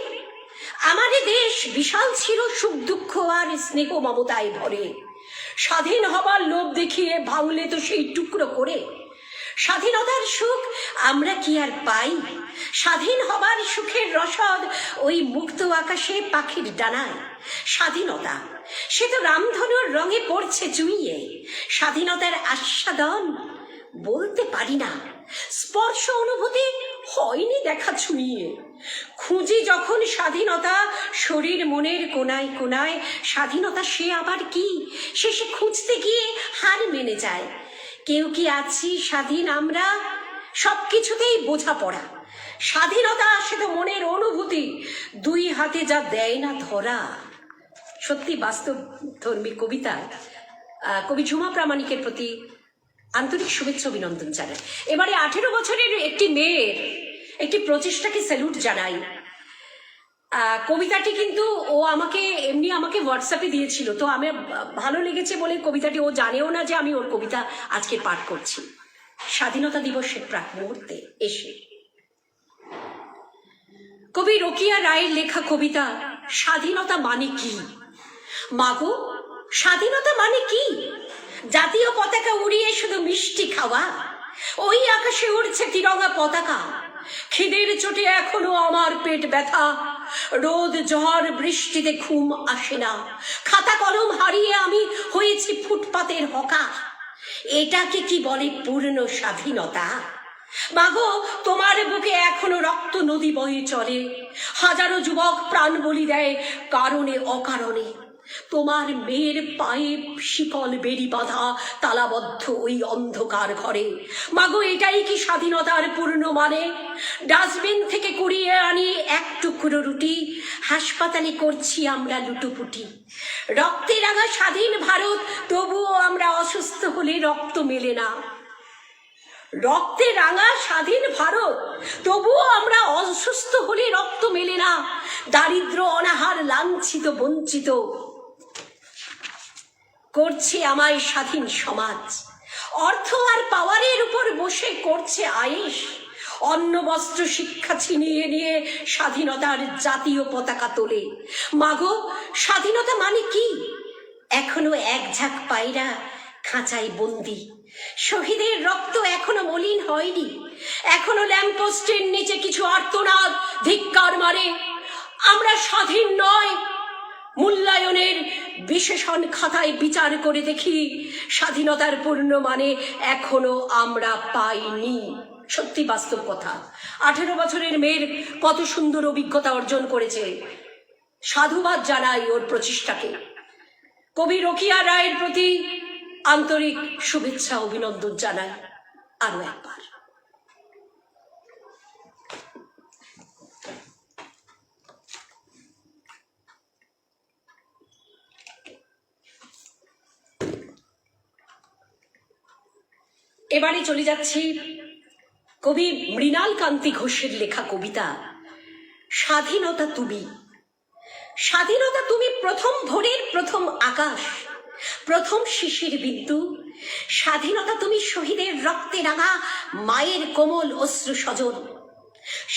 আমাদের দেশ বিশাল ছিল সুখ দুঃখ আর স্নেহ মমতায় ভরে। স্বাধীন হবার লোভ দেখিয়ে ভাঙলে তো সেই টুকরো করে। স্বাধীনতার সুখ আমরা কি আর পাই? স্বাধীন হবার সুখের রসদ ওই মুক্ত আকাশে পাখির ডানায়। স্বাধীনতা সে তো রামধনুর রঙে পড়ছে চুইয়ে। স্বাধীনতার আস্বাদন বলতে পারি না, স্পর্শ অনুভূতি হয়নি দেখা ছুঁয়ে। খুঁজি যখন স্বাধীনতা শরীর মনের কোনায় কোনায়, স্বাধীনতা সে আবার কি, শেষে খুঁজতে গিয়ে হার মেনে যায়। কেউ কি আছি স্বাধীন আমরা? সব কিছুতেই বোঝাপড়া। স্বাধীনতা আসে তো মনের অনুভূতি, দুই হাতে যা দেয় না ধরা। সত্যি বাস্তব ধর্মী কবিতা। কবি ঝুমা প্রামাণিকের প্রতি আন্তরিক শুভেচ্ছা অভিনন্দন জানাই। এবারে 18 বছরের একটি মেয়ের একটি প্রচেষ্টাকে স্যালুট জানাই। কবিতাটি কিন্তু ও আমাকে হোয়াটসঅ্যাপে দিয়েছিল, তো আমার ভালো লেগেছে বলে কবিতাটি, ও জানেও না যে আমি ওর কবিতা আজকে পাঠ করছি। স্বাধীনতা দিবসের প্রাক মুহূর্তে এসে কবি রোকিয়া রায়ের লেখা কবিতা স্বাধীনতা মানে কি। মাগো, স্বাধীনতা মানে কি? জাতীয় পতাকা উড়িয়ে শুধু মিষ্টি খাওয়া, ওই আকাশে উড়ছে তিরঙ্গা পতাকা। খিদের চোটে এখনো আমার পেট ব্যথা, রোদ ঝড় বৃষ্টিতে ঘুম আসে না। খাতা কলম হারিয়ে আমি হয়েছি ফুটপাতের হকা। এটাকে কি বলে পূর্ণ স্বাধীনতা? মাগো, তোমার বুকে এখনো রক্ত নদী বয়ে চলে, হাজারো যুবক প্রাণ বলি দেয় কারণে অকারণে। তোমার মেয়ের পায়ে শিকল বেড়ি বাঁধা তালাবদ্ধ ওই অন্ধকার ঘরে। মাগো, এটাই কি স্বাধীনতার পূর্ণ মানে? ডাস্টবিন থেকে কুড়িয়ে আনি এক টুকরো রুটি, হাসপাতালে করছি আমরা লুটোপুটি। রক্তে রাঙা স্বাধীন ভারত, তবুও আমরা অসুস্থ হলে রক্ত মেলে না। রক্তে রাঙা স্বাধীন ভারত, তবুও আমরা অসুস্থ হলে রক্ত মেলে না। দারিদ্র অনাহার লাঞ্ছিত বঞ্চিত করছে আমায় স্বাধীন সমাজ। অর্থ আর পাওয়ারের উপর বসে করছে আয়েশ। অন্ন বস্ত্র শিক্ষা ছিনিয়ে নিয়ে স্বাধীনতার জাতীয় পতাকা তোলে। মাগো, স্বাধীনতা মানে কি? এখনো এক ঝাঁক পায়রা খাঁচায় বন্দি, শহীদের রক্ত এখনো মলিন হয়নি। এখনো ল্যাম্পপোস্টের নিচে কিছু আর্তনাদ ধিক্কার মারে। আমরা স্বাধীন নয়। মূল্যায়নের বিশেষণ খাতায় বিচার করে দেখি, স্বাধীনতার পূর্ণ মানে এখনো আমরা পাইনি। সত্যি বাস্তব কথা। 18 বছরের মেয়ের কত সুন্দর অভিজ্ঞতা অর্জন করেছে। সাধুবাদ জানাই ওর প্রচেষ্টাকে। কবি রোকিয়া রায়ের প্রতি আন্তরিক শুভেচ্ছা অভিনন্দন জানাই আরো একবার। এবারে চলে যাচ্ছি কবি মৃণাল কান্তি ঘোষের লেখা কবিতা স্বাধীনতা তুমি। স্বাধীনতা তুমি প্রথম ভোরের প্রথম আকাশ, প্রথম শিশির বিন্দু। স্বাধীনতা তুমি শহীদের রক্তে রাঙা মায়ের কোমল অশ্রু সজল।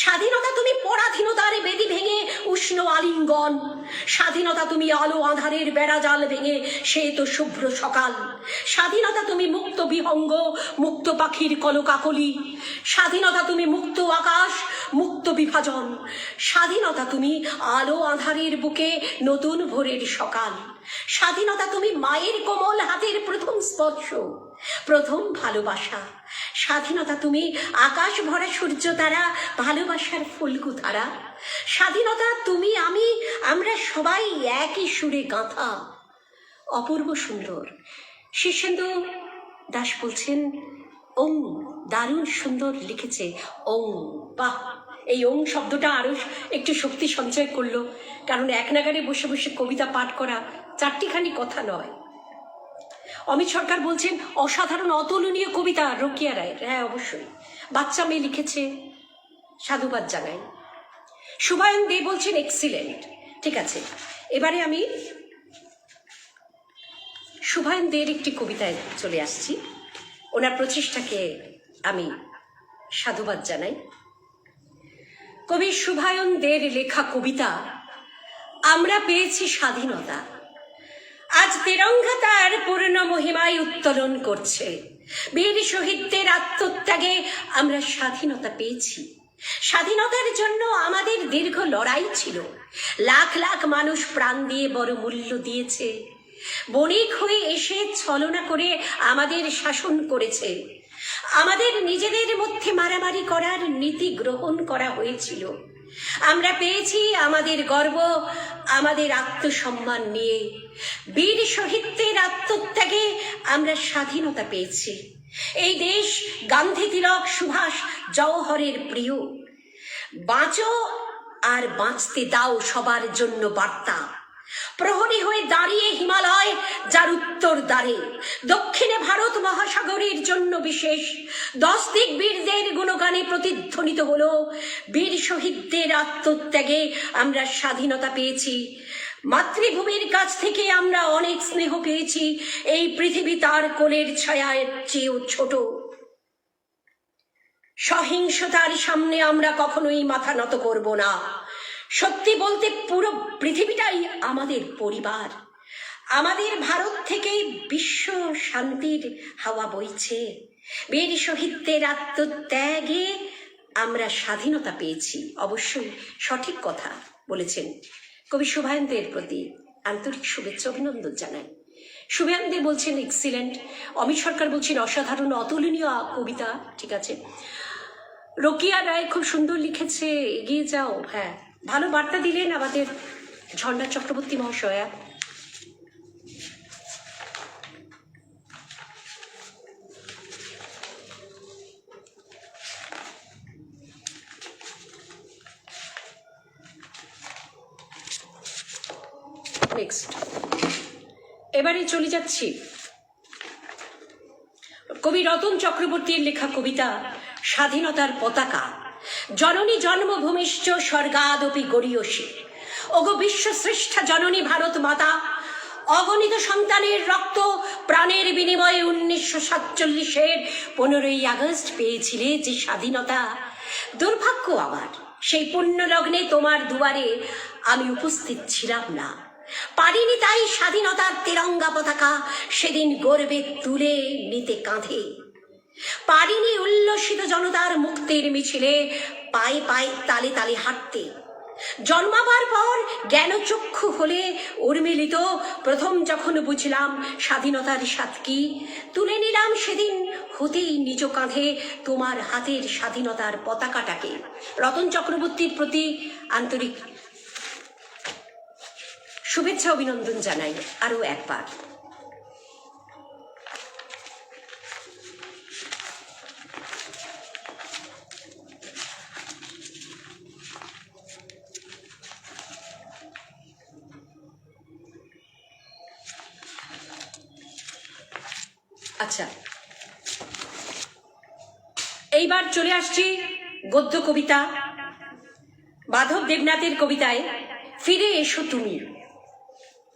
স্বাধীনতা তুমি পরাধীনতার বেদি ভেঙে উষ্ণ আলিঙ্গন। স্বাধীনতা তুমি আলো আঁধারের বেড়াজাল ভেঙে সে তো শুভ্র সকাল। স্বাধীনতা তুমি মুক্ত বিহঙ্গ, মুক্ত পাখির কলকাকলি। স্বাধীনতা তুমি মুক্ত আকাশ, মুক্ত বিভাজন। স্বাধীনতা তুমি আলো আঁধারের বুকে নতুন ভোরের সকাল। স্বাধীনতা তুমি মায়ের কোমল হাতের প্রথম স্পর্শ, প্রথম ভালোবাসা। স্বাধীনতা তুমি আকাশ ভরা সূর্য তারা, ভালোবাসার ফুলকু ধারা। স্বাধীনতা তুমি আমি, আমরা সবাই একই সুরে গাঁথা। অপূর্ব সুন্দর। শীর্ষেন্দু দাস বলছেন ওং, দারুণ সুন্দর লিখেছে ওং। বাহ, এই ওং শব্দটা আরো একটু শক্তি সঞ্চয় করলো, কারণ এক নাগারে বসে বসে কবিতা পাঠ করা চারটিখানি কথা নয়। অমিত সরকার বলছেন অসাধারণ অতুলনীয় কবিতা রোকিয়া রায়ের। হ্যাঁ, অবশ্যই বাচ্চা মেয়ে লিখেছে, সাধুবাদ জানাই। শুভায়ন দে বলছেন এক্সিলেন্ট। ঠিক আছে, এবারে আমি শুভায়ন দের একটি কবিতায় চলে আসছি। ওনার প্রচেষ্টাকে আমি সাধুবাদ জানাই। কবি শুভায়ন দের লেখা কবিতা আমরা পেয়েছি স্বাধীনতা। আজ তিরঙ্গা তার পূর্ণ মহিমায় উত্তোলন করছে। বীর শহীদদের আত্মত্যাগে আমরা স্বাধীনতা পেয়েছি। স্বাধীনতার জন্য আমাদের দীর্ঘ লড়াই ছিল। লাখ লাখ মানুষ প্রাণ দিয়ে বড় মূল্য দিয়েছে। বণিক হয়ে এসে ছলনা করে আমাদের শাসন করেছে। আমাদের নিজেদের মধ্যে মারামারি করার নীতি গ্রহণ করা হয়েছিল। আমরা পেয়েছি আমাদের গর্ব, আমাদের আত্মসম্মান নিয়ে। বীর শহীদদের আত্মত্যাগে আমরা স্বাধীনতা পেয়েছি। এই দেশ গান্ধী, তিলক, সুভাষ, জওহরের প্রিয়। বাঁচো আর বাঁচতে দাও সবার জন্য বার্তা। প্রহরী হয়ে দাঁড়িয়ে হিমালয় যার উত্তর দ্বারে, দক্ষিণে ভারত মহাসাগরের জন্য বিশেষ 10 দিক বীরদের গুণগানে প্রতিধ্বনিত হলো। বীর শহীদদের আত্মত্যাগে আমরা স্বাধীনতা পেয়েছি। মাতৃভূমির কাছ থেকে আমরা অনেক স্নেহ পেয়েছি। এই পৃথিবী তার কোলের ছায়ার চেয়েও ছোট। সহিংসতার সামনে আমরা কখনোই মাথা নত করব না। সত্যি বলতে পুরো পৃথিবীটাই আমাদের পরিবার। আমাদের ভারত থেকেই বিশ্ব শান্তির হাওয়া বইছে। বীর শহীদদের আত্মত্যাগে আমরা স্বাধীনতা পেয়েছি। অবশ্যই সঠিক কথা বলেছেন। কবি শুভায়নদের প্রতি আন্তরিক শুভেচ্ছা অভিনন্দন জানাই। শুভায়নদে বলছেন এক্সিলেন্ট, অমিত সরকার বলছেন অসাধারণ অতুলনীয় কবিতা। ঠিক আছে, রোকিয়া রায় খুব সুন্দর লিখেছে, এগিয়ে যাও। হ্যাঁ, ভালো বার্তা দিলেন আমাদের ঝর্ণা চক্রবর্তী মহাশয়া। নেক্সট, এবারে চলে যাচ্ছি কবি রতন চক্রবর্তীর লেখা কবিতা স্বাধীনতার পতাকা। জননী জন্মভূমিশ্চ স্বর্গাদপি গরীয়সী। ওগো বিশ্বশ্রেষ্ঠা জননী ভারত মাতা, অগণিত সন্তানের রক্ত প্রাণের বিনিময়ে 1947-এর 15ই আগস্ট পেয়েছিলে যে স্বাধীনতা। দুর্ভাগ্য আমার, সেই পুণ্য লগ্নে তোমার দুয়ারে আমি উপস্থিত ছিলাম না। পারিনি তাই স্বাধীনতার তিরঙ্গা পতাকা সেদিন গর্বে তুলে নিতে কাঁধে। পারিনি উল্লসিত জনতার মুক্তির মিছিলে পায়ে পায়ে তালে তালে হাঁটতে। জন্মাবার পর জ্ঞানচক্ষু হলে উর্মিলিত প্রথম যখন বুঝলাম স্বাধীনতার স্বাদ কি, তুলে নিলাম সেদিন হতেই নিজ কাঁধে তোমার হাতের স্বাধীনতার পতাকাটাকে। রতন চক্রবর্তীর প্রতি আন্তরিক শুভেচ্ছা অভিনন্দন জানাই আরো একবার। আচ্ছা, এইবার চলে আসছি গদ্য কবিতা মাধব দেবনাথের কবিতায় ফিরে এসো তুমি।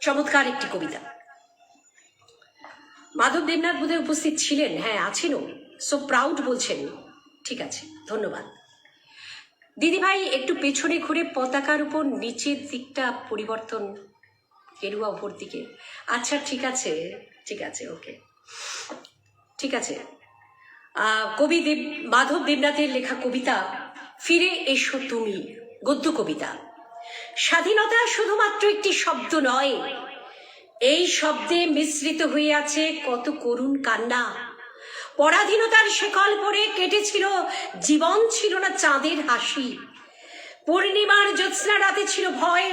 চমৎকার একটি কবিতা। মাধব দেবনাথ বোধহয় উপস্থিত ছিলেন। হ্যাঁ, আছেনও। সো প্রাউড বলছেন। ঠিক আছে, ধন্যবাদ। দিদিভাই একটু পেছনে ঘুরে পতাকার উপর নিচের দিকটা পরিবর্তন, গেরুয়া উপর দিকে। আচ্ছা, ঠিক আছে, ঠিক আছে, ওকে, ঠিক আছে। কবি মাধব দেবনাথের লেখা কবিতা ফিরে এসো তুমি, গদ্য কবিতা। স্বাধীনতা শুধুমাত্র একটি শব্দ নয়, এই শব্দে মিশ্রিত হয়ে আছে কত করুণ কান্না। পরাধীনতার শেকল পরে কেটেছিল জীবন, ছিল না চাঁদের হাসি। পূর্ণিমার জ্যোৎস্না রাতে ছিল ভয়,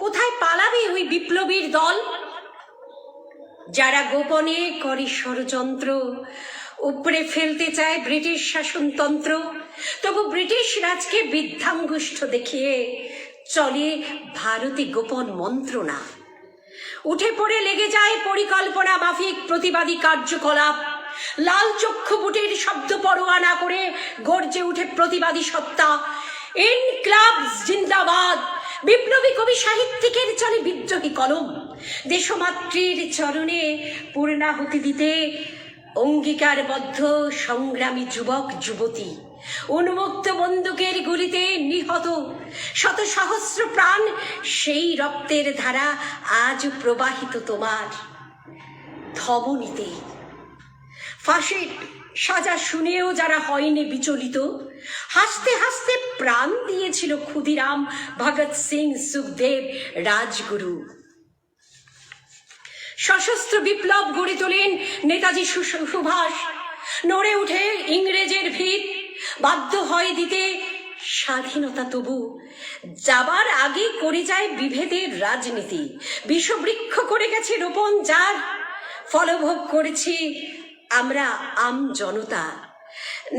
কোথায় পালাবে ওই বিপ্লবীর দল, যারা গোপনে করে ষড়যন্ত্র, উপড়ে ফেলতে চায় ব্রিটিশ শাসনতন্ত্র। তবু ব্রিটিশ রাজকে বৃদ্ধাঙ্গুষ্ঠ দেখিয়ে চলে ভারতে গোপন মন্ত্রণা। উঠে পড়ে লেগে যায় পরিকল্পনা মাফিক প্রতিবাদী কার্যকলাপ। লাল চক্ষু বুটের শব্দ পরোয়া না করে গর্জে উঠে প্রতিবাদী সত্তা। ইনকলাব জিন্দাবাদ। বিপ্লবী কবি সাহিত্যিকের চলে বিদ্রোহী কলম। দেশমাতৃর চরণে পূর্ণাহুতি দিতে অঙ্গীকারবদ্ধ সংগ্রামী যুবক যুবতী। উন্মুক্ত বন্দুকের গুলিতে নিহত শত সহস্র প্রাণ, সেই রক্তের ধারা আজ প্রবাহিত তোমার ধমনীতে। ফাঁসির সাজা শুনেও যারা হয়নি বিচলিত, হাসতে হাসতে প্রাণ দিয়েছিল ক্ষুদিরাম, ভগৎ সিং, সুখদেব, রাজগুরু। সশস্ত্র বিপ্লব গড়ে তোলেন নেতাজি সুভাষ। নড়ে উঠে ইংরেজের ভিত, বাধ্য হয় দিতে স্বাধীনতা, তবু যাবার আগে করে যায় বিভেদের রাজনীতি। বিষবৃক্ষ করে গেছে রোপণ, যার ফলভোগ করেছি আমরা আম জনতা।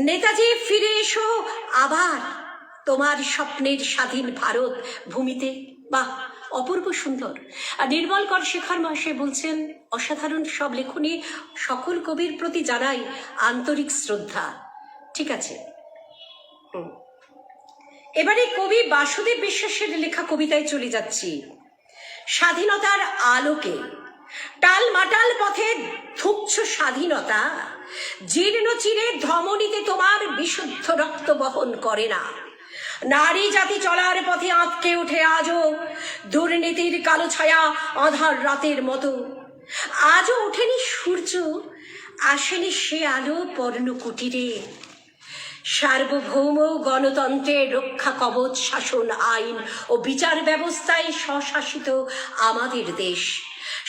নেতাজি, ফিরে এসো আবার তোমার স্বপ্নের স্বাধীন ভারত ভূমিতে। বাহ, অপূর্ব সুন্দর। আর নির্মল কর শেখর মহাশয় বলছেন, অসাধারণ সব লেখনী, সকল কবির প্রতি জানাই আন্তরিক শ্রদ্ধা। ঠিক আছে, এবারে কবি বাসুদেব বিশ্বাসের লেখা কবিতায় চলে যাচ্ছি। স্বাধীনতার আলোকে টালমাটাল পথে ধুঁকছ স্বাধীনতা, জীর্ণ চিরে ধমনীতে তোমার বিশুদ্ধ রক্ত বহন করে না। নারী জাতি চলার পথে আঁতকে উঠে আজও দুর্নীতির কালো ছায়া আঁধার রাতের মতো। আজও ওঠেনি সূর্য, আসেনি সে আলো পর্ণকুটিরে। সার্বভৌম গণতন্ত্রের রক্ষা কবচ, শাসন আইন ও বিচার ব্যবস্থায় স্বশাসিত আমাদের দেশ।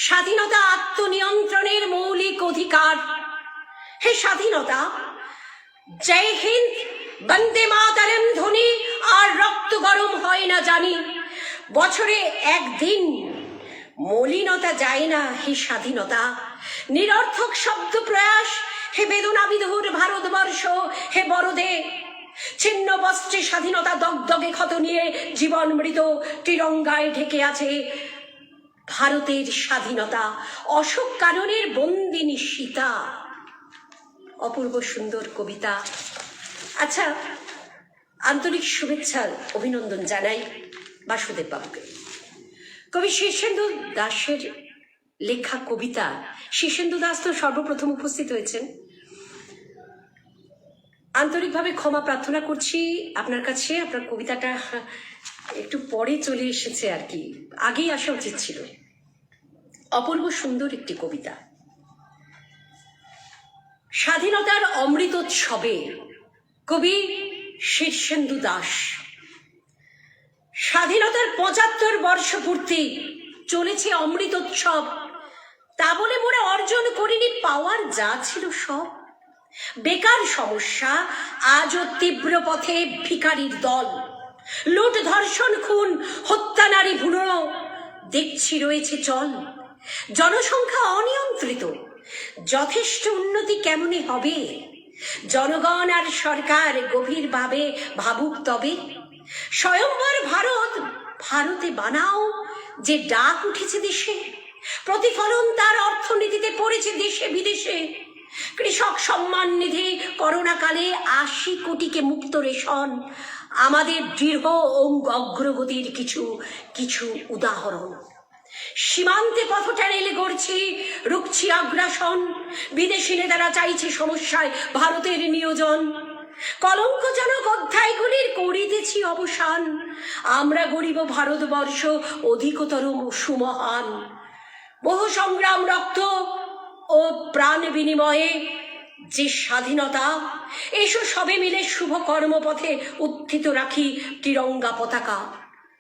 স্বাধীনতা আত্মনিয়ন্ত্রণের মৌলিক অধিকার। হে স্বাধীনতা, জয় হিন্দ, বন্দে মাতরম ধ্বনি আর রক্ত গরম হয় না জানি। বছরে একদিন মলিনতা যায় না হে স্বাধীনতা। নিরর্থক শব্দ প্রয়াস, হে বেদনা বিধুর ভারতবর্ষ, হে বড়দে। ছিন্ন বস্ত্রে স্বাধীনতা দগদগে ক্ষত নিয়ে জীবন মৃত তিরঙ্গায় ঢেকে আছে ভারতের স্বাধীনতা। অশোক কাননের বন্দিনী সীতা। অপূর্ব সুন্দর কবিতা। আচ্ছা, আন্তরিক শুভেচ্ছা অভিনন্দন জানাই বাসুদেব বাবুকে। কবি শীর্ষেন্দু দাসের লেখা কবিতা। শীর্ষেন্দু দাস তো সর্বপ্রথম উপস্থিত হয়েছেন। আন্তরিকভাবে ক্ষমা প্রার্থনা করছি আপনার কাছে, আপনার কবিতাটা একটু পরে চলে এসেছে আর কি, আগেই আসা উচিত ছিল। অপূর্ব সুন্দর একটি কবিতা। স্বাধীনতার অমৃতোৎসবে কবি শীর্ষেন্দু দাস। স্বাধীনতার ৭৫ বর্ষপূর্তি, চলেছে অমৃতোৎসব। তা বলে মোরা অর্জন করিনি পাওয়ার যা ছিল সব। বেকার সমস্যা আজও তীব্র পথে ভিখারির দল। লুট, ধর্ষণ, খুন, হত্যা, নারী ভ্রূণ দেখছি রয়েছে চল। জনসংখ্যা অনিয়ন্ত্রিত, যথেষ্ট উন্নতি কেমনে হবে? জনগণ আর সরকার গভীরভাবে ভাবুক তবে। স্বয়ম্বর ভারত ভারতে বানাও, যে ডাক উঠেছে দেশে। প্রতিফলন তার অর্থনীতিতে পড়েছে দেশে বিদেশে। কৃষক সম্মান নিধি, করোনাকালে ৮০ কোটিকে মুক্ত রেশন, আমাদের দৃঢ় অগ্রগতির কিছু কিছু উদাহরণ। সীমান্তে পথ টেনেলে গড়ছি, রুখছি আগ্রাসন। বিদেশি নেতারা চাইছে সমস্যায় ভারতের নিয়োজন। কলঙ্কজনক অধ্যায়গুলির করিতেছি অবসান। আমরা গরিব ভারতবর্ষ অধিকতর সুমহান। বহু সংগ্রাম, রক্ত ও প্রাণ বিনিময়ে যে স্বাধীনতা, এসো সবে মিলে শুভ কর্মপথে উত্থিত রাখি তিরঙ্গা পতাকা।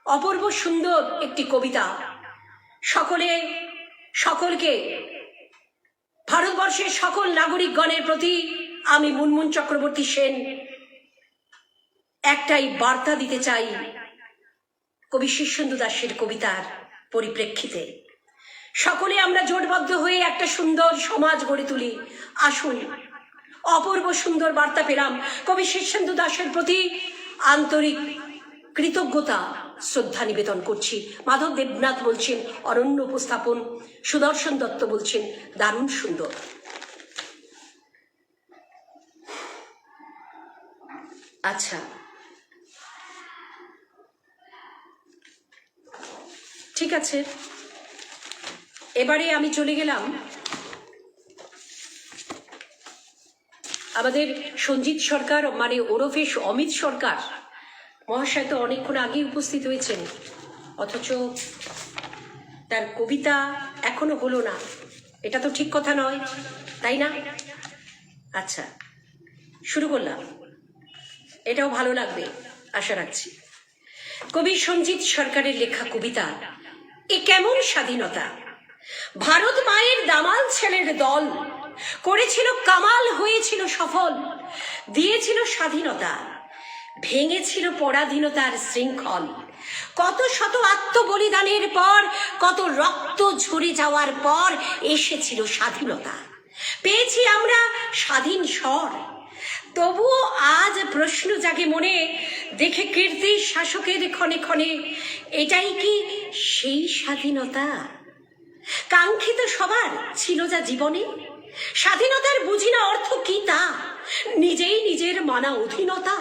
অপূর্ব সুন্দর একটি কবিতা। সকলকে, ভারতবর্ষের সকল নাগরিকগণের প্রতি আমি মুনমুন চক্রবর্তী সেন একটাই বার্তা দিতে চাই কবি শীর্ষেন্দু দাসের কবিতার পরিপ্রেক্ষিতে। সকলে আমরা জোটবদ্ধ হয়ে একটা সুন্দর সমাজ গড়ে তুলি। আসুন। অপূর্ব সুন্দর বার্তা পেলাম। কবি শীর্ষেন্দু দাসের প্রতি আন্তরিক কৃতজ্ঞতা, শ্রদ্ধা নিবেদন করছি। মাধব দেবনাথ বলছেন অনন্য উপস্থাপন। সুদর্শন দত্ত বলছেন দারুণ সুন্দর। আচ্ছা, ঠিক আছে, এবারে আমি চলে গেলাম আমাদের সঞ্জিত সরকার, মানে ওরফে অমিত সরকার মহাশয় তো অনেকক্ষণ আগেই উপস্থিত হয়েছেন, অথচ তার কবিতা এখনো হলো না। এটা তো ঠিক কথা নয়, তাই না? আচ্ছা, শুরু করলাম। এটাও ভালো লাগবে আশা রাখছি। কবি সঞ্জিত সরকারের লেখা কবিতা এ কেমন স্বাধীনতা। ভারত মায়ের দামাল ছেলের দল, করেছিল কামাল, হয়েছিল সফল, দিয়েছিল স্বাধীনতা, ভেঙেছিল পরাধীনতার শৃঙ্খল। কত শত আত্মবলিদানের পর, কত রক্ত ঝরে যাওয়ার পর এসেছিল স্বাধীনতা। পেয়েছি আমরা স্বাধীন স্বর। তবুও আজ প্রশ্ন জাগে মনে, দেখে কীর্তি শাসকের ক্ষণে ক্ষণে, এটাই কি সেই স্বাধীনতা কাঙ্ক্ষিত সবার ছিল যা জীবনে? স্বাধীনতার বুঝি না অর্থ কি তা, নিজেই নিজের মানা অধীনতা,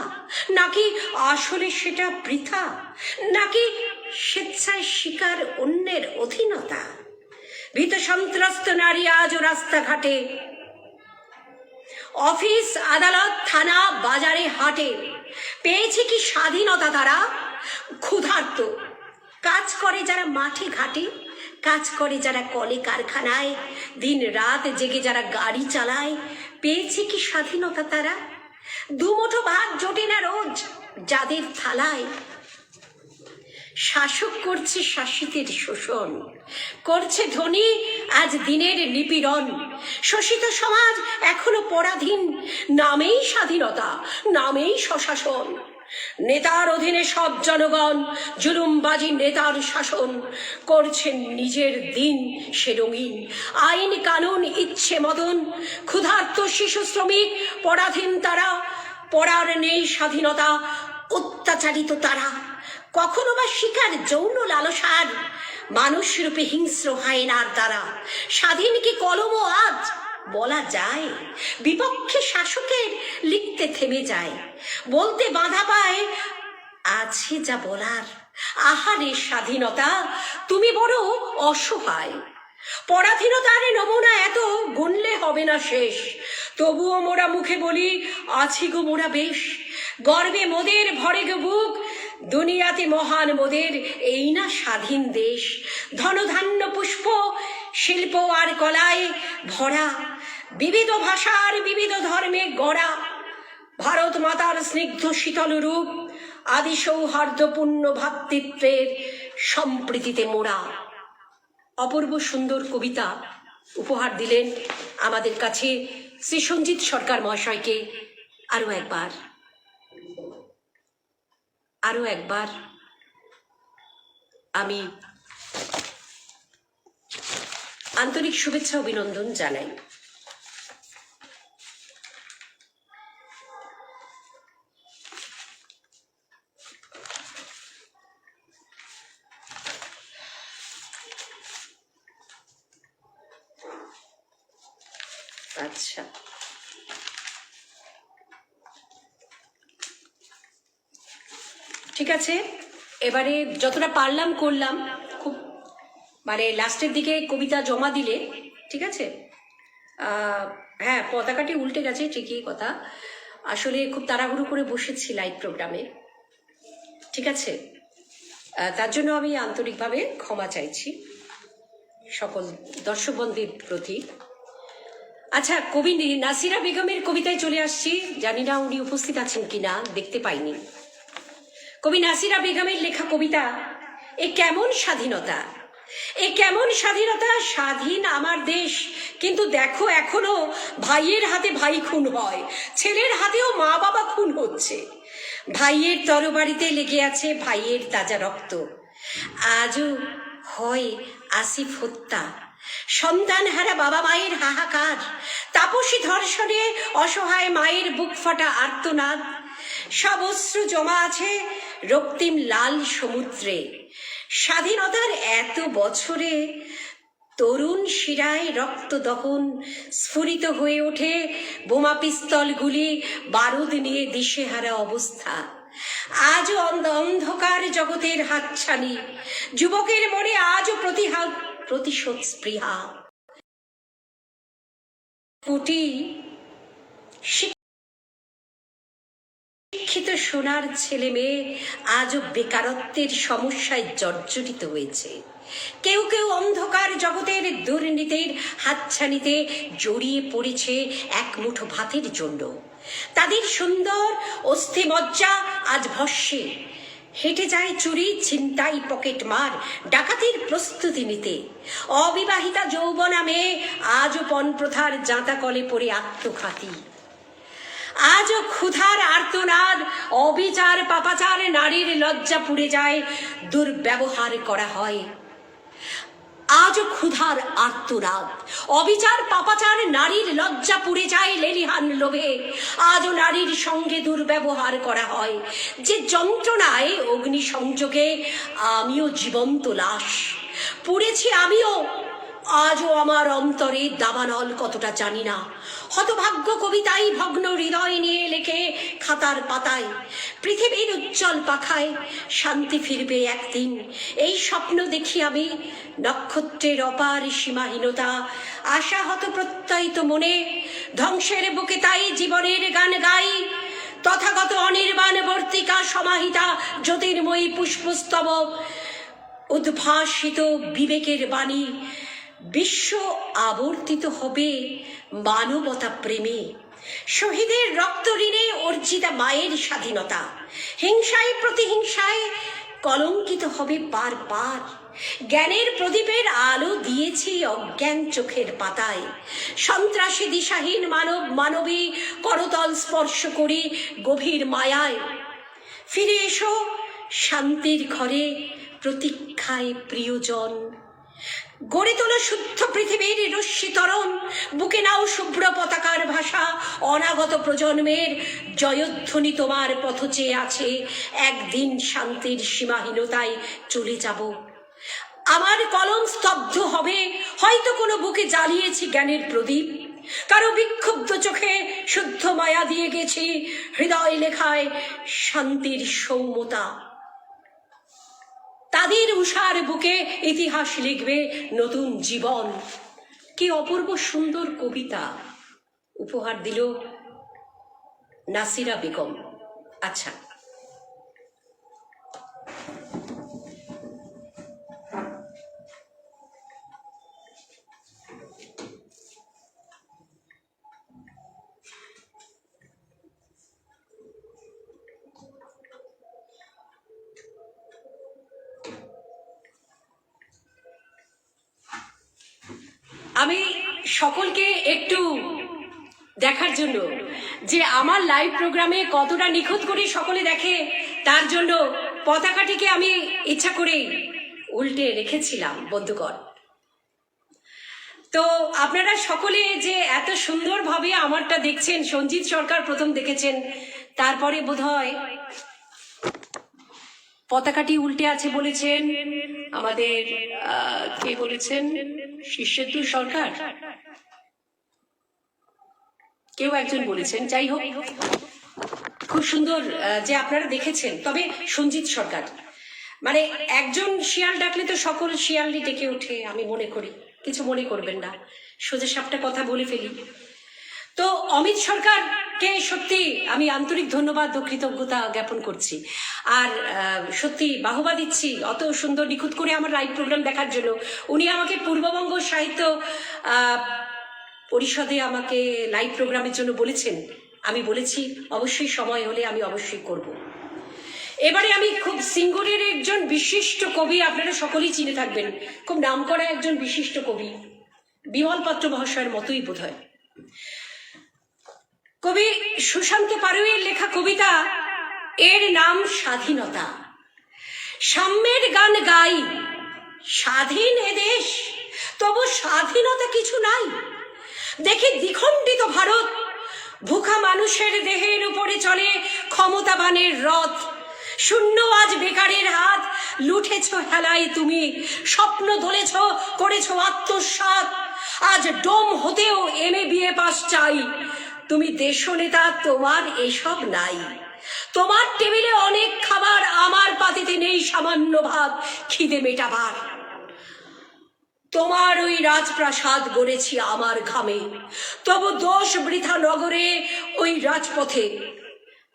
নাকি আসলে সেটা বৃথা, নাকি স্বেচ্ছায় শিকার অন্যের অধীনতা? ভীত সন্ত্রস্ত নারী আজও রাস্তাঘাটে, অফিস আদালত থানা বাজারে হাটে, পেয়েছে কি স্বাধীনতা তারা? ক্ষুধার্ত কাজ করে যারা মাঠে ঘাটে, কাজ করে যারা কলে কারখানায়, দিন রাত জেগে যারা গাড়ি চালায়, পেয়েছে কি স্বাধীনতা তারা? দুমুঠো ভাত জোটে না রোজ যাদের থালায়, শাসক করছে শাসিতের শোষণ, করছে ধনী আজ দিনের নিপীড়ন। শোষিত সমাজ এখনো পরাধীন, নামেই স্বাধীনতা, নামেই স্বশাসন। নেতার অধীনে সব জনগণ, জুলুমবাজি নেতার শাসন, করছেন নিজের দিন সে রঙিন। আইন কানুন ইচ্ছে মদন, ক্ষুধার্ত শিশু শ্রমিক পরাধীন তারা, পড়ার নেই স্বাধীনতা, অত্যাচারিত তারা। কখনো বা শিকার যৌন লালসার, মানুষ রূপে হিংস্র হায়নার দ্বারা। স্বাধীন কি কলম আজ বলা যায়? বিপক্ষে শাসকের লিখতে থেমে যায়, বলতে বাধা পায় আছে যা বলার। আহারে স্বাধীনতা, তুমি বড় অসহায়। পরাধীনতার নমুনা এত গুনলে হবে না শেষ, তবুও মোরা মুখে বলি আছি গো মোরা বেশ। গর্বে মোদের ভরে গো বুক, দুনিয়াতে মহান মোদের এই না স্বাধীন দেশ। ধনধান্য পুষ্প শিল্প আর কলায় ভরা, বিবিধ ভাষার বিবিধ ধর্মে গড়া। ভারত মাতার স্নিগ্ধ শীতল রূপ, আদি সৌহার্দ্যপূর্ণ ভ্রাতৃত্বের সম্প্রীতিতে মোড়া। অপূর্ব সুন্দর কবিতা উপহার দিলেন আমাদের কাছে শ্রী সঞ্জিত সরকার মহাশয়কে। আরো একবার আমি আন্তরিক শুভেচ্ছা অভিনন্দন জানাই। আচ্ছা, ঠিক আছে, এবারে যতটা পারলাম করলাম। খুব লাস্টের দিকে কবিতা জমা দিলে, ঠিক আছে। হ্যাঁ, পতাকাটি উল্টে গেছে, ঠিকই কথা। আসলে খুব তাড়াহুড়ো করে বসেছি লাইভ প্রোগ্রামে, ঠিক আছে। তার জন্য আমি আন্তরিকভাবে ক্ষমা চাইছি সকল দর্শক বন্ধুর প্রতি। আচ্ছা, কবি নাসিরা বেগমের কবিতায় চলে আসছি। জানি না উনি উপস্থিত আছেন কিনা, দেখতে পাইনি। কবি নাসিরা বেগমের লেখা কবিতা এ কেমন স্বাধীনতা, এ কেমন স্বাধীনতা। স্বাধীন আমার দেশ, কিন্তু দেখো এখনো ভাইয়ের হাতে ভাই খুন হয়, ছেলের হাতেও মা বাবা খুন হচ্ছে। ভাইয়ের তরবারিতে লেগে আছে ভাইয়ের তাজা রক্ত, আজও হয় আসিফ হত্যা। সন্তান হারা বাবা মায়ের হাহাকার, তাপসী ধর্ষণে অসহায় মায়ের বুক ফাটা আর্তনাদ। সব অশ্রু জমা আছে রক্তিম লাল সমুদ্রে। স্বাধীনতার এত বছরে তরুণ শিরায় রক্ত দহন স্ফুরিত হয়ে ওঠে, বোমা পিস্তল গুলি বারুদ নিয়ে দিশেহারা অবস্থা। আজও অন্ধকার জগতের হাতছানি, যুবকের মনে আজও প্রতিশোধ স্পৃহা। কোটি শিক্ষিত সোনার ছেলে মেয়ে আজও বেকারত্বের সমস্যায় জর্জরিত হয়েছে। কেউ কেউ অন্ধকার জগতের দুর্নীতির হাতছানিতে জড়িয়ে পড়েছে এক মুঠো ভাতের জন্য। তাদের সুন্দর অস্থিমজ্জা আজ ভস্মে, হেঁটে যায় চুরি, ছিনতাই, পকেট মার, ডাকাতির প্রস্তুতি নিতে। অবিবাহিতা যৌবনা মেয়ে আজও পণপ্রথার জাঁতা কলে পড়ে আত্মঘাতী। আজও ক্ষুধার আর্তনাদ, অবিচার পাপাচার, নারীর লজ্জা পুড়ে যায়, দুর্ব্যবহার করা হয়। আজও ক্ষুধার আর্তনাদ, অবিচার পাপাচার, নারীর লজ্জা পুড়ে যায় লেলিহান লোভে। আজও নারীর সঙ্গে দুর্ব্যবহার করা হয়। যে যন্ত্রণায় অগ্নিসংযোগে আমিও জীবন্ত লাশ, পুড়েছি আমিও। আজও আমার অন্তরে দাবানল কতটা জানি না। হতভাগ্য কবিতাই ভগ্ন হৃদয় নিয়ে লেখে খাতার পাতায়, পৃথিবীর উজ্জ্বল পাখায় শান্তি ফিরবে একদিন। এই স্বপ্ন দেখি আমি, নক্ষত্রের অপার সীমাহীনতা, আশাহত প্রত্যয়িত মনে, ধ্বংসের বুকে তাই জীবনের গান গাই। তথাগত অনির্বাণ বর্তিকা সমাহিতা জ্যোতির্ময়ী পুষ্পস্তবক, উদ্ভাসিত বিবেকের বাণী। বিশ্ব আবর্তিত হবে মানবতা প্রেমে, শহীদের রক্ত ঋণে অর্জিতা মায়ের স্বাধীনতা। হিংসায় প্রতিহিংসায় কলঙ্কিত হবে পার পার। জ্ঞানের প্রদীপের আলো দিয়েছি অজ্ঞান চোখের পাতায়। সন্ত্রাসী দিশাহীন মানব মানবী করতল স্পর্শ করি গভীর মায়ায়। ফিরে এসো শান্তির ঘরে, প্রতীক্ষায় প্রিয়জন। গড়ে তোলো শুদ্ধ পৃথিবীর রশ্মি তরণ, বুকে নাও শুভ্র পতাকার ভাষা। অনাগত প্রজন্মের জয়ধ্বনি তোমার পথ চেয়ে আছে। একদিন শান্তির সীমাহীনতায় চলে যাব। আমার কলম স্তব্ধ হবে, হয়তো কোনো বুকে জ্বালিয়েছি জ্ঞানের প্রদীপ। কারো বিক্ষুব্ধ চোখে শুদ্ধ মায়া দিয়ে গেছি, হৃদয় লেখায় শান্তির সৌম্যতা। তাদের উষার বুকে ইতিহাস লিখবে নতুন জীবন। কি অপূর্ব সুন্দর কবিতা উপহার দিল নাসিরা বেগম। আচ্ছা, আমি সকলকে একটু দেখার জন্য যে আমার লাইভ প্রোগ্রামে কতটা নিখুঁত করে সকলে দেখে, তার জন্য পতাকাটিকে আমি ইচ্ছা করেই উল্টে রেখেছিলাম বন্ধুগণ। তো আপনারা সকলে যে এত সুন্দরভাবে আমারটা দেখছেন, সঞ্জিত সরকার প্রথম দেখেছেন, তারপরে বোধহয় পতাকাটি উল্টে আছে বলেছেন আমাদের কে বলেছেন, শীর্ষেন্দু সরকার, কেউ একজন বলেছেন। যাই হোক, খুব সুন্দর যে আপনারা দেখেছেন। তবে সঞ্জিত সরকার মানে একজন শিয়াল ডাকলে তো সকল শিয়ালই ডেকে ওঠে, আমি মনে করি। কিছু মনে করবেন না, সোজা সাপটা কথা বলে ফেলি। তো অমিত সরকারকে সত্যি আমি আন্তরিক ধন্যবাদ ও কৃতজ্ঞতা জ্ঞাপন করছি, আর সত্যি বাহবা দিচ্ছি অত সুন্দর নিখুঁত করে আমার লাইভ প্রোগ্রাম দেখার জন্য। উনি আমাকে পূর্ববঙ্গ সাহিত্য পরিষদে আমাকে লাইভ প্রোগ্রামের জন্য বলেছেন। আমি বলেছি অবশ্যই সময় হলে আমি অবশ্যই করব। এবারে আমি খুব সিঙ্গুরের একজন বিশিষ্ট কবি, আপনারা সকলেই চিনে থাকবেন, খুব নামকরা একজন বিশিষ্ট কবি, বিমল পাত্র মহাশয়ের মতোই বোধ হয়। কবি সুশান্ত পারুইয়ের লেখা কবিতা, এর নাম স্বাধীনতা। সাম্যের গান গাই, স্বাধীন এদেশ, তবু স্বাধীনতা কিছু নাই। দেখি দ্বিখণ্ডিত ভারত, ভুখা মানুষের দেহের উপরে চলে ক্ষমতাবানের রথ। শূন্য আজ বেকারের হাত, লুঠেছ হেলায় তুমি, স্বপ্ন ধরেছ, করেছ আত্মসাৎ। আজ ডোম হতেও এমএ বিএ পাস চাই, তুমি দেশনেতা, তোমার এসব নাই। তোমার টেবিলে অনেক খাবার, আমার পাতিতে নেই সামান্য ভাত খিদে মেটাবার। তোমার ওই রাজপ্রাসাদ গড়েছি আমার ঘামে, তবু দোষ বৃথা নগরে ওই রাজপথে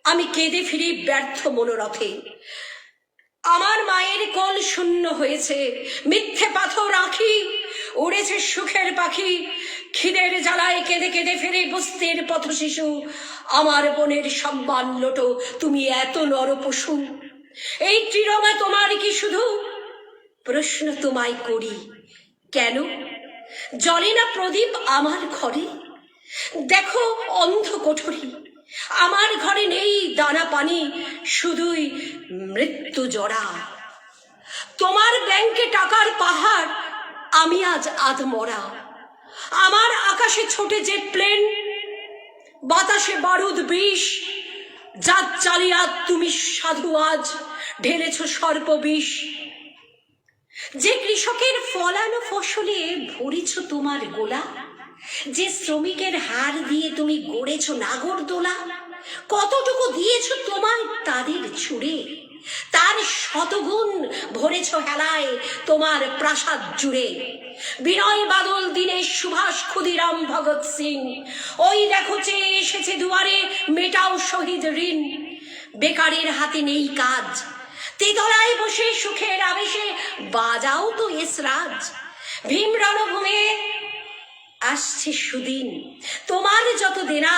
আমি কেঁদে ফিরি ব্যর্থ মনোরথে। আমার মায়ের কোল শূন্য হয়েছে, মিথ্যে পাথর আঁখি, উড়েছে সুখের পাখি। খিদের জ্বালায় কেঁদে কেঁদে ফিরে বস্তির পথ শিশু। আমার বোনের সম্মান লোটো, তুমি এত নরপশু। এই ত্রিরঙা তোমার কি শুধু? প্রশ্ন তোমায় করি, কেন জ্বলে না প্রদীপ আমার ঘরে? দেখো অন্ধ কোঠরি, আমার ঘরে নেই দানা পানি, শুধুই মৃত্যু জড়া। তোমার ব্যাংকে টাকার পাহাড়, আমি আজ আধমরা। আমার আকাশে ছোটে যে প্লেন, বাতাসে বারুদ বিষ, জাত চালিয়া তুমি সাধু আজ ঢেলেছ সর্পবিষ। যে কৃষকের ফলানো ফসলে ভরেছ তোমার গোলা, যে শ্রমিকের হাড় দিয়ে তুমি গড়েছ নাগরদোলা, কতটুকু দিয়েছ তোমার তাদের ছুড়ে, তার শতগুণ ভরেছ হেলায় তোমার প্রাসাদ জুড়ে। বিনয় বাদল দীনেশ সুভাষ ক্ষুদিরাম ভগৎ সিং, ওই দেখো চেয়ে এসেছে দুয়ারে, মেটাও শহীদ ঋণ। বেকারের হাতে নেই কাজ, তেতলায় বসে সুখের আবেশে বাজাও তো এসরাজ। ভীম রণভূমে আসছে সুদিন, তোমার যত দেনা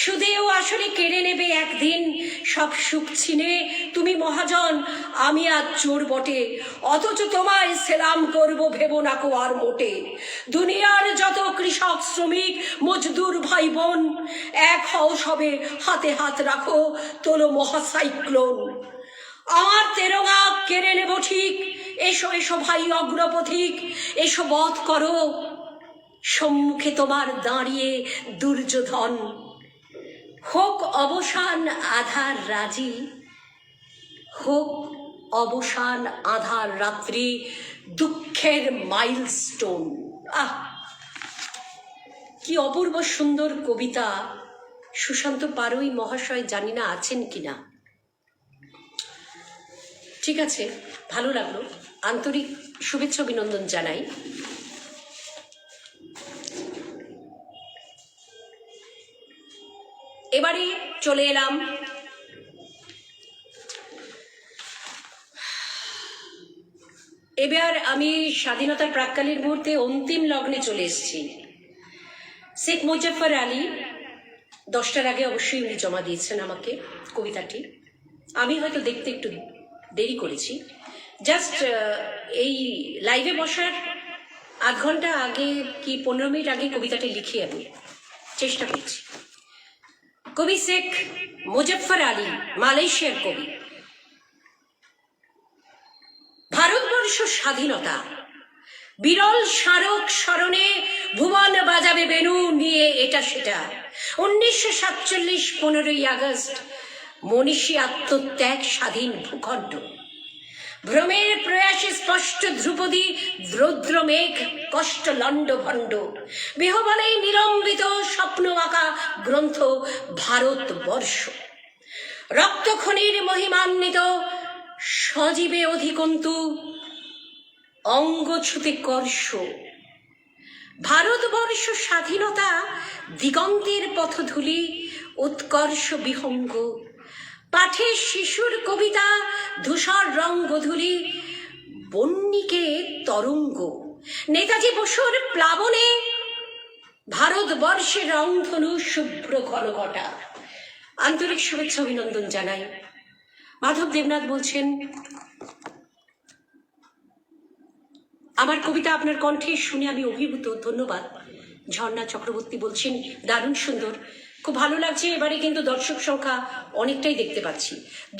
সুদেও আসলে কেড়ে নেবে একদিন। সব সুখ ছিনে তুমি মহাজন, আমি আজ চোর বটে, অথচ তোমায় সেলাম করব ভেবো না কো আর মোটে। দুনিয়ার যত কৃষক শ্রমিক মজদুর ভাই বোন, এক হও সবে, হাতে হাত রাখো, তোলো মহাসাইক্লোন। আমার তেরঙা কেড়ে নেব ঠিক, এসো এসো ভাই অগ্রপথিক, এসো বধ করো সম্মুখে তোমার দাঁড়িয়ে দুর্যোধন। হোক অবসান আধার রাজি, হোক অবসান আধার রাত্রি, দুঃখের মাইলস্টোন। আহ, কি অপূর্ব সুন্দর কবিতা! সুশান্ত পারুই মহাশয় জানি না আছেন কিনা। ঠিক আছে, ভালো লাগলো, আন্তরিক শুভেচ্ছা অভিনন্দন জানাই। এবারে চলে এলাম এবার আমি স্বাধীনতার প্রাক্কালের মুহূর্তে অন্তিম লগ্নে চলে এসেছি। শেখ মুজফ্ফর আলী 10টার আগে অবশ্যই উনি জমা দিয়েছেন আমাকে কবিতাটি। আমি হয়তো দেখতে একটু দেরি করেছি, জাস্ট এই লাইভে বসার আধ ঘন্টা আগে কি 15 মিনিট আগে কবিতাটি লিখে আমি চেষ্টা করছি। কবি শেখ মুজফ্ফর আলী, মালয়েশিয়ার কবি। ভারতবর্ষ স্বাধীনতা, বিরল স্মারক স্মরণে ভুবন বাজাবে বেনু নিয়ে এটা সেটা। 1947 15ই আগস্ট, মনীষী আত্মত্যাগ স্বাধীন ভূখণ্ড। ভ্রমের প্রয়াসে স্পষ্ট ধ্রুপদী রৌদ্র মেঘ কষ্ট লণ্ড ভণ্ড। বিহবলে নিলম্বিত স্বপ্ন আঁকা গ্রন্থ ভারতবর্ষ। রক্তখনির মহিমান্বিত সজীবে অধিকন্তু, অঙ্গ ছুতে কর্ষ। ভারতবর্ষ স্বাধীনতা দিগন্তের পথধূলি, উৎকর্ষ বিহঙ্গ। পাঠে শিশুর কবিতা ধূসর রং গোধূলি, বন্যিকে তরঙ্গ। নেতাজি বসুর প্লাবনে ভারতবর্ষের রংধনু শুভ্র ঘনঘটা। আন্তরিক শুভেচ্ছা অভিনন্দন জানাই। মাধব দেবনাথ বলছেন, আমার কবিতা আপনার কণ্ঠে শুনে আমি অভিভূত, ধন্যবাদ। ঝর্ণা চক্রবর্তী বলছেন, দারুণ সুন্দর, খুব ভালো লাগছে। এবারে কিন্তু দর্শক সংখ্যা অনেকটাই দেখতে পাচ্ছি।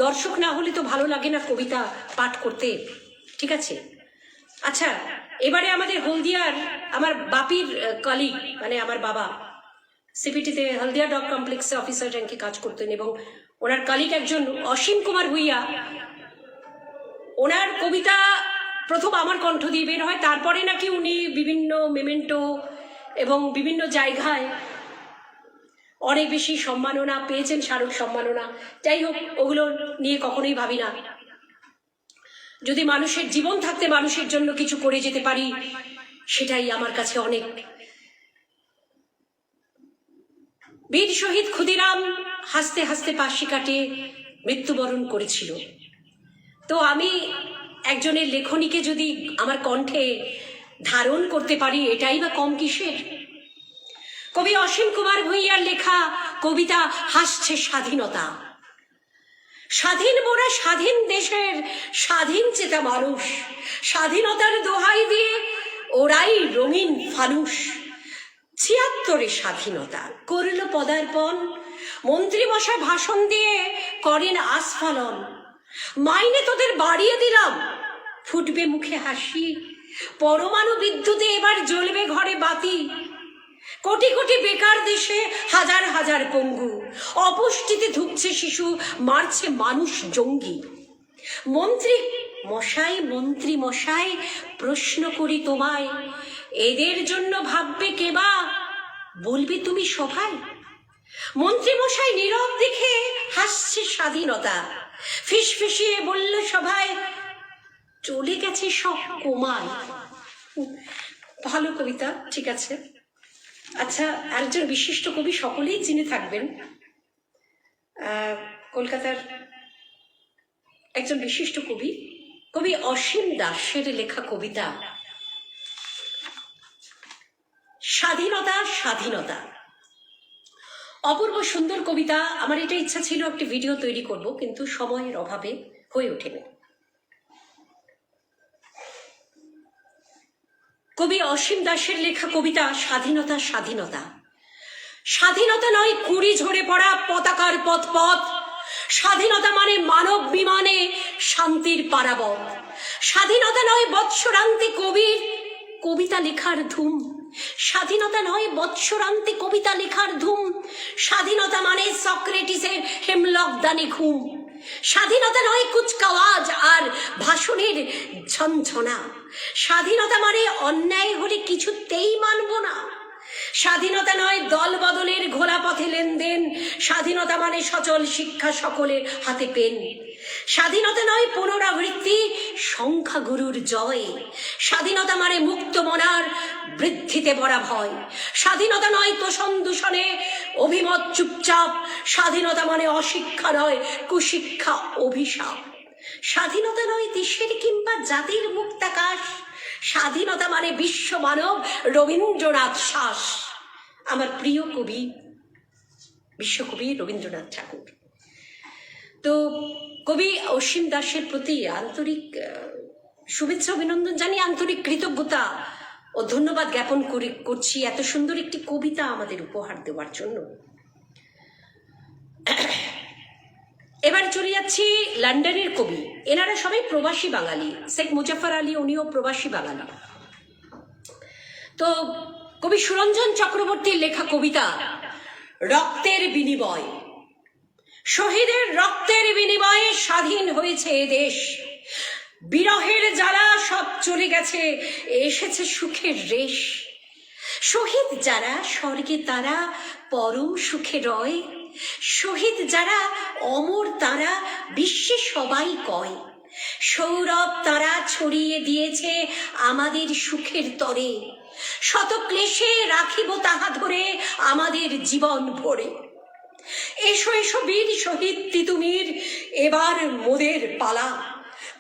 দর্শক না হলে তো ভালো লাগে না কবিতা পাঠ করতে, ঠিক আছে? আচ্ছা, এবারে আমাদের হলদিয়ার আমার বাপির কলিগ, মানে আমার বাবা সিপিটিতে হলদিয়া ডগ কমপ্লেক্সে অফিসার র্যাঙ্কে কাজ করতেন, এবং ওনার কলিগ একজন অসীম কুমার ভুইয়া, ওনার কবিতা প্রথম আমার কণ্ঠ দিয়ে বের হয়, তারপরে নাকি উনি বিভিন্ন মেমেন্টো এবং বিভিন্ন জায়গায় অনেক বেশি সম্মাননা পেয়েছেন, স্মারক সম্মাননা। যাই হোক, ওগুলো নিয়ে কখনোই ভাবি না। যদি মানুষের জীবন থাকতে মানুষের জন্য কিছু করে যেতে পারি, সেটাই আমার কাছে অনেক। বীর শহীদ ক্ষুদিরাম হাসতে হাসতে পাশি কাটে মৃত্যুবরণ করেছিল। তো আমি একজনের লেখনীকে যদি আমার কণ্ঠে ধারণ করতে পারি, এটাই বা কম কিসের? কবি অসীম কুমার ভুইয়ার লেখা কবিতা হাসছে স্বাধীনতা। স্বাধীন মোরা স্বাধীন দেশের স্বাধীন চেতা মানুষ, স্বাধীনতার দোহাই দিয়ে ওরাই রঙিন ফানুষ। ৭৬ স্বাধীনতা করল পদার্পণ, মন্ত্রীমশাই ভাষণ দিয়ে করেন আস্ফালন। মাইনে তোদের বাড়িয়ে দিলাম, ফুটবে মুখে হাসি, পরমাণু বিদ্যুতে এবার জ্বলবে ঘরে বাতি। কোটি কোটি বেকার দেশে হাজার হাজার পঙ্গু, অপুষ্টিতে ধুকছে শিশু, মারছে মানুষ জঙ্গি। মন্ত্রী মশাই প্রশ্ন করি তোমায়, এদের জন্য ভাববে কেবা, বলবে তুমি সভায়? মন্ত্রী মশাই নীরব দেখে হাসছে স্বাধীনতা, ফিসফিসিয়ে বলল সভায়, চলে গেছে সব কমায়। ভালো কবিতা, ঠিক আছে। আচ্ছা, একজন বিশিষ্ট কবি সকলেই চিনে থাকবেন, কলকাতার একজন বিশিষ্ট কবি, কবি অসীম দাসের লেখা কবিতা স্বাধীনতা। স্বাধীনতা অপূর্ব সুন্দর কবিতা। আমার এটা ইচ্ছা ছিল একটি ভিডিও তৈরি করব, কিন্তু সময়ের অভাবে হয়ে ওঠেনি। কবি অসীম দাসের লেখা কবিতা স্বাধীনতা। স্বাধীনতা স্বাধীনতা নয় কুড়ি ঝরে পড়া পতাকার পথ পথ, স্বাধীনতা মানে মানব বিমানে শান্তির পারাবত। স্বাধীনতা নয় বৎসরান্তে কবির কবিতা লেখার ধুম, স্বাধীনতা নয় বৎসরান্তে কবিতা লেখার ধুম। স্বাধীনতা মানে সক্রেটিসের হেমলক দানে ঘুম। স্বাধীনতা নয় কুচকাওয়াজ আর ভাষণের ঝনঝনা। স্বাধীনতা মানে অন্যায় হলে কিছুতেই মানব না। স্বাধীনতা নয় দল বদলের ঘোলা পথে লেনদেন, স্বাধীনতা মানে সচল শিক্ষা, সকলের হাতে পেন। স্বাধীনতা নয় পুনরাবৃত্তি, সংখ্যাগুরুর জয়। স্বাধীনতা মানে মুক্ত মনার বৃদ্ধিতে বড়া ভয়। স্বাধীনতা নয় তোষণ দূষণে অভিমত চুপচাপ, স্বাধীনতা মানে অশিক্ষা নয় কুশিক্ষা অভিশাপ। স্বাধীনতা নয় দেশের কিংবা জাতির মুক্তাকাশ, স্বাধীনতা মানে বিশ্ব মানব রবীন্দ্রনাথ শ্বাস। আমার প্রিয় কবি বিশ্বকবি রবীন্দ্রনাথ ঠাকুর। তো কবি অসীম দাসের প্রতি আন্তরিক শুভেচ্ছা অভিনন্দন জানি, আন্তরিক কৃতজ্ঞতা ও ধন্যবাদ জ্ঞাপন করছি এত সুন্দর একটি কবিতা আমাদের উপহার দেওয়ার জন্য। এবার চলে যাচ্ছি লন্ডনের কবি, এনারা সবাই প্রবাসী বাঙালি। শেখ মুজাফফর আলী, উনিও প্রবাসী বাঙালি। তো কবি সুরঞ্জন চক্রবর্তীর লেখা কবিতা রক্তের বিনিময়। শহীদের রক্তের বিনিময়ে স্বাধীন হয়েছে এ দেশ, বিরহের জ্বালা সব চলে গেছে, এসেছে সুখের রেশ। শহীদ যারা স্বর্গে তারা পরম সুখে রয়, শহীদ যারা অমর তারা বিশ্বে সবাই কয়। সৌরভ তারা ছড়িয়ে দিয়েছে আমাদের সুখের তরে, শত ক্লেশে রাখিব তাহা ধরে আমাদের জীবন ভরে। এসো এসো বীর শহীদ তিতুমির, এবার মোদের পালা,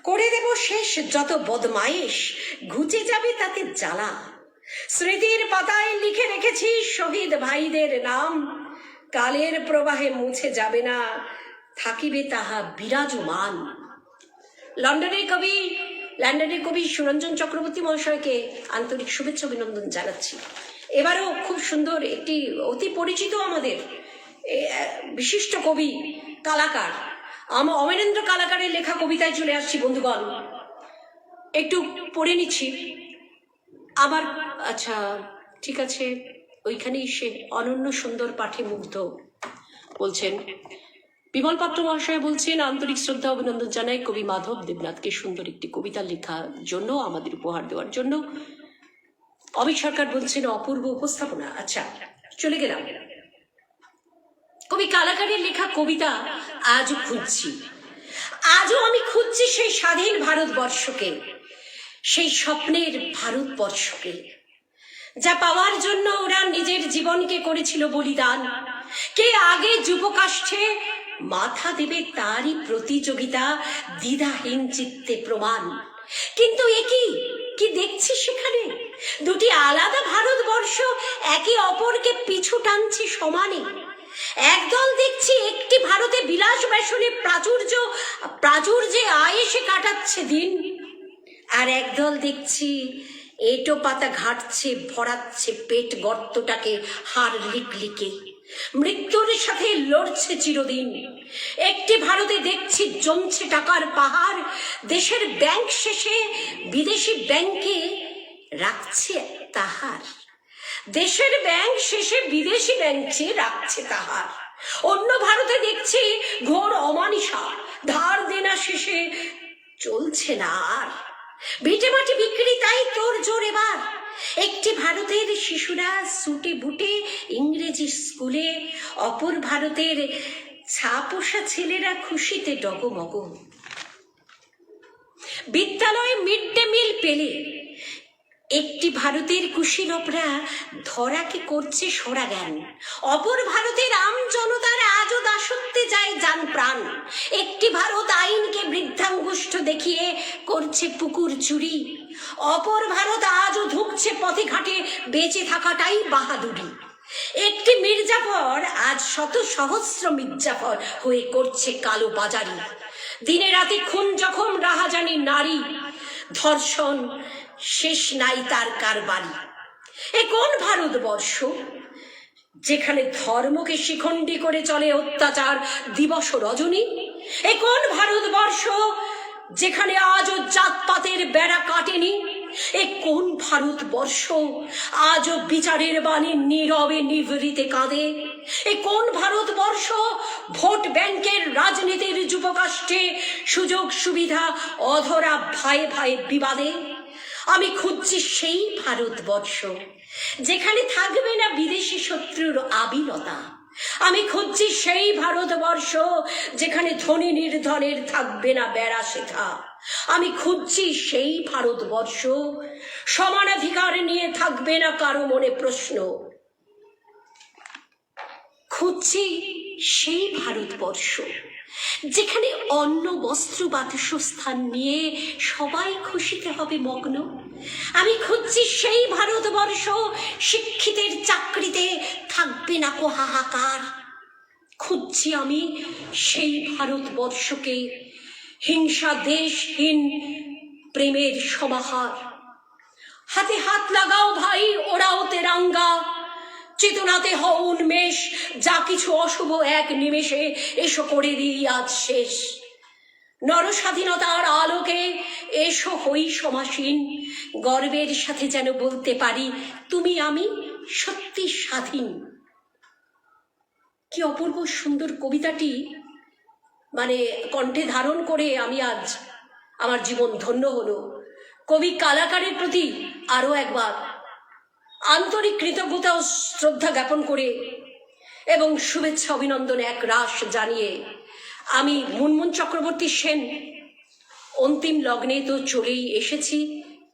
করে দেব শেষ যত বদমায়েশ, ঘুচে যাবে তাতে জ্বালা। স্মৃতির পাতায় লিখে রেখেছি শহীদ ভাইদের নাম, কালের প্রবাহে মুছে যাবে না, থাকিবে তাহা বিরাজমান। লন্ডনের কবি সুরঞ্জন চক্রবর্তী মহাশয়কে আন্তরিক শুভেচ্ছা অভিনন্দন জানাচ্ছি। এবারও খুব সুন্দর একটি অতি পরিচিত আমাদের বিশিষ্ট কবি কালাকার অমরেন্দ্র কালাকারের লেখা কবিতায় চলে আসছি বন্ধুগণ, একটু পড়ে নিচ্ছি আমার। আচ্ছা ঠিক আছে, ওইখানেই সে অনন্য সুন্দর পাঠে মুগ্ধ বলছেন। বিমল পাত্র মহাশয় বলছেন, আন্তরিক শ্রদ্ধা অভিনন্দন জানাই কবি মাধব দেবনাথকে সুন্দর একটি কবিতা লেখার জন্য, আমাদের উপহার দেওয়ার জন্য। অমিত সরকার বলছেন অপূর্ব উপস্থাপনা। আচ্ছা চলে গেলাম। কবি কালাকারের লেখা কবিতা আজও খুঁজছি, আজও আমি খুঁজছি সেই স্বাধীন ভারতবর্ষকে, সেই স্বপ্নের ভারতবর্ষকে, যা পাওয়ার জন্য ওরা নিজের জীবনকে করেছিল বলিদান। কে আগে যুবকাষ্ঠে মাথা দেবে তারই প্রতিযোগিতা, দ্বিধাহীন চিত্তে প্রমাণ। কিন্তু কি দেখছি সেখানে, দুটি আলাদা ভারতবর্ষ একে অপরকে পিছু টানছে সমানে। একদল দেখছি একটি ভারতে বিলাস ব্যসনে প্রাচুর্যে আয়েসে কাটাচ্ছে দিন, আর একদল দেখছি এঁটো পাতা ঘাটছে, ভরাচ্ছে পেট গর্তটাকে হাড় লিকলিকে, মৃত্যুর সাথে লড়ছে চিরদিন। একটি ভারতে দেখছি জমছে টাকার পাহাড়, দেশের ব্যাংক শেষে বিদেশি ব্যাংকে রাখছে তাহার, দেশের ব্যাংক শেষে বিদেশি ব্যাংকে রাখছে তাহার। অন্য ভারতে দেখছি ঘোর অমানিসা, ধার দেনা শেষে চলছে না আর, ভিটে মাটি বিক্রি তাই তোর জোর এবার। একটি ভারতের শিশুরা সুটে বুটে ইংরেজি স্কুলে, অপর ভারতের ছাপোষা ছেলেরা খুশিতে ডগমগ। বিদ্যালয়ে মিড ডে মিল পেলে একটি ভারতের কুশীলবরা ধরাকে করছে সরা জ্ঞান, অপর ভারতের আম জনতার আজও দাসত্বে যায় জান প্রাণ। একটি ভারত আইনকে বৃদ্ধাঙ্গুষ্ঠ দেখিয়ে করছে পুকুর চুরি, অপর ভারত আজও ধুঁকছে পথে ঘাটে বেঁচে থাকাটাই বাহাদুরি। একটি মির্জাফর আজ শত সহস্র মির্জাফর হয়ে করছে কালো বাজারি, দিনে রাতে খুন জখম রাহাজানি নারী, ধর্ষণ শেষ নাই তার কারবারি। এ কোন ভারতবর্ষ যেখানে ধর্মকে শিখণ্ডী করে চলে অত্যাচার দিবস রজনী? এ কোন ভারতবর্ষ যেখানে আজও জাতপাতের বেড়া কাটেনি? এ কোন ভারতবর্ষ আজও বিচারের বাণী নীরবে নিভৃতে কাঁদে? এ কোন ভারতবর্ষ ভোট ব্যাংকের রাজনীতির যুবকাষ্টে সুযোগ সুবিধা অধরা ভায়ে ভায়ে বিবাদে? আমি খুঁজছি সেই ভারতবর্ষ যেখানে থাকবে না বিদেশি শত্রুর আবিলতা। আমি খুঁজছি সেই ভারতবর্ষ যেখানে ধনী নির্ধনের থাকবে না বেড়া শেখা। আমি খুঁজছি সেই ভারতবর্ষ সমানাধিকার নিয়ে থাকবে না কারো মনে প্রশ্ন। খুঁজছি সেই ভারতবর্ষ যেখানে অন্ন বস্ত্র বাসস্থান নিয়ে সবাই খুশিতে হবে মগ্ন। আমি খুঁজছি সেই ভারতবর্ষ শিক্ষিতের চাকরিতে থাকবে না কো হাহাকার। খুঁজছি আমি সেই ভারতবর্ষকে হিংসা দেশহীন প্রেমের সমাহার। হাতে হাত লাগাও ভাই, ওরাও তেরাঙ্গা, চেতনাতে হও উন্মেষ, যা কিছু অশুভ এক নিমেষে এসো করে দিই আজ শেষ। নরস্বাধীনতার আলোকে এসো হই সমাসীন, গর্বের সাথে যেন বলতে পারি তুমি আমি সত্যি স্বাধীন। কি অপূর্ব সুন্দর কবিতাটি কণ্ঠে ধারণ করে আমি আজ আমার জীবন ধন্য হলো। কবি কালাকারের প্রতি আরো একবার আন্তরিক কৃতজ্ঞতা ও শ্রদ্ধা জ্ঞাপন করে এবং শুভেচ্ছা অভিনন্দন এক রাশ জানিয়ে আমি মুনমুন চক্রবর্তী সেন অন্তিম লগ্নে তো চলেই এসেছি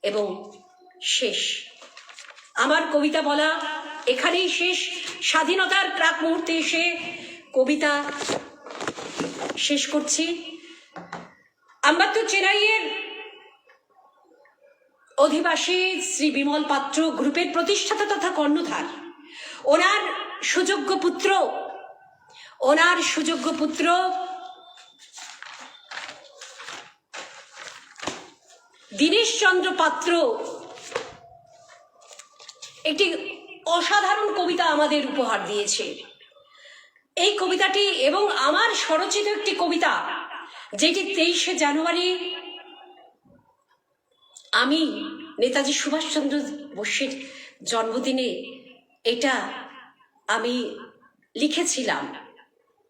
এবং শেষ। আমার কবিতা বলা এখানেই শেষ। স্বাধীনতার প্রাক মুহূর্তে এসে কবিতা শেষ করছি। আম্বাত্তর চেরাইয়ের অধিবাসী শ্রী বিমল পাত্র গ্রুপের প্রতিষ্ঠাতা তথা কর্ণধার, ওনার সুযোগ্য পুত্র দীনেশ চন্দ্র পাত্র একটি অসাধারণ কবিতা আমাদের উপহার দিয়েছে। এই কবিতাটি এবং আমার স্বরচিত একটি কবিতা, যেটি 23শে জানুয়ারি আমি নেতাজি সুভাষচন্দ্র বোসের জন্মদিনে এটা আমি লিখেছিলাম,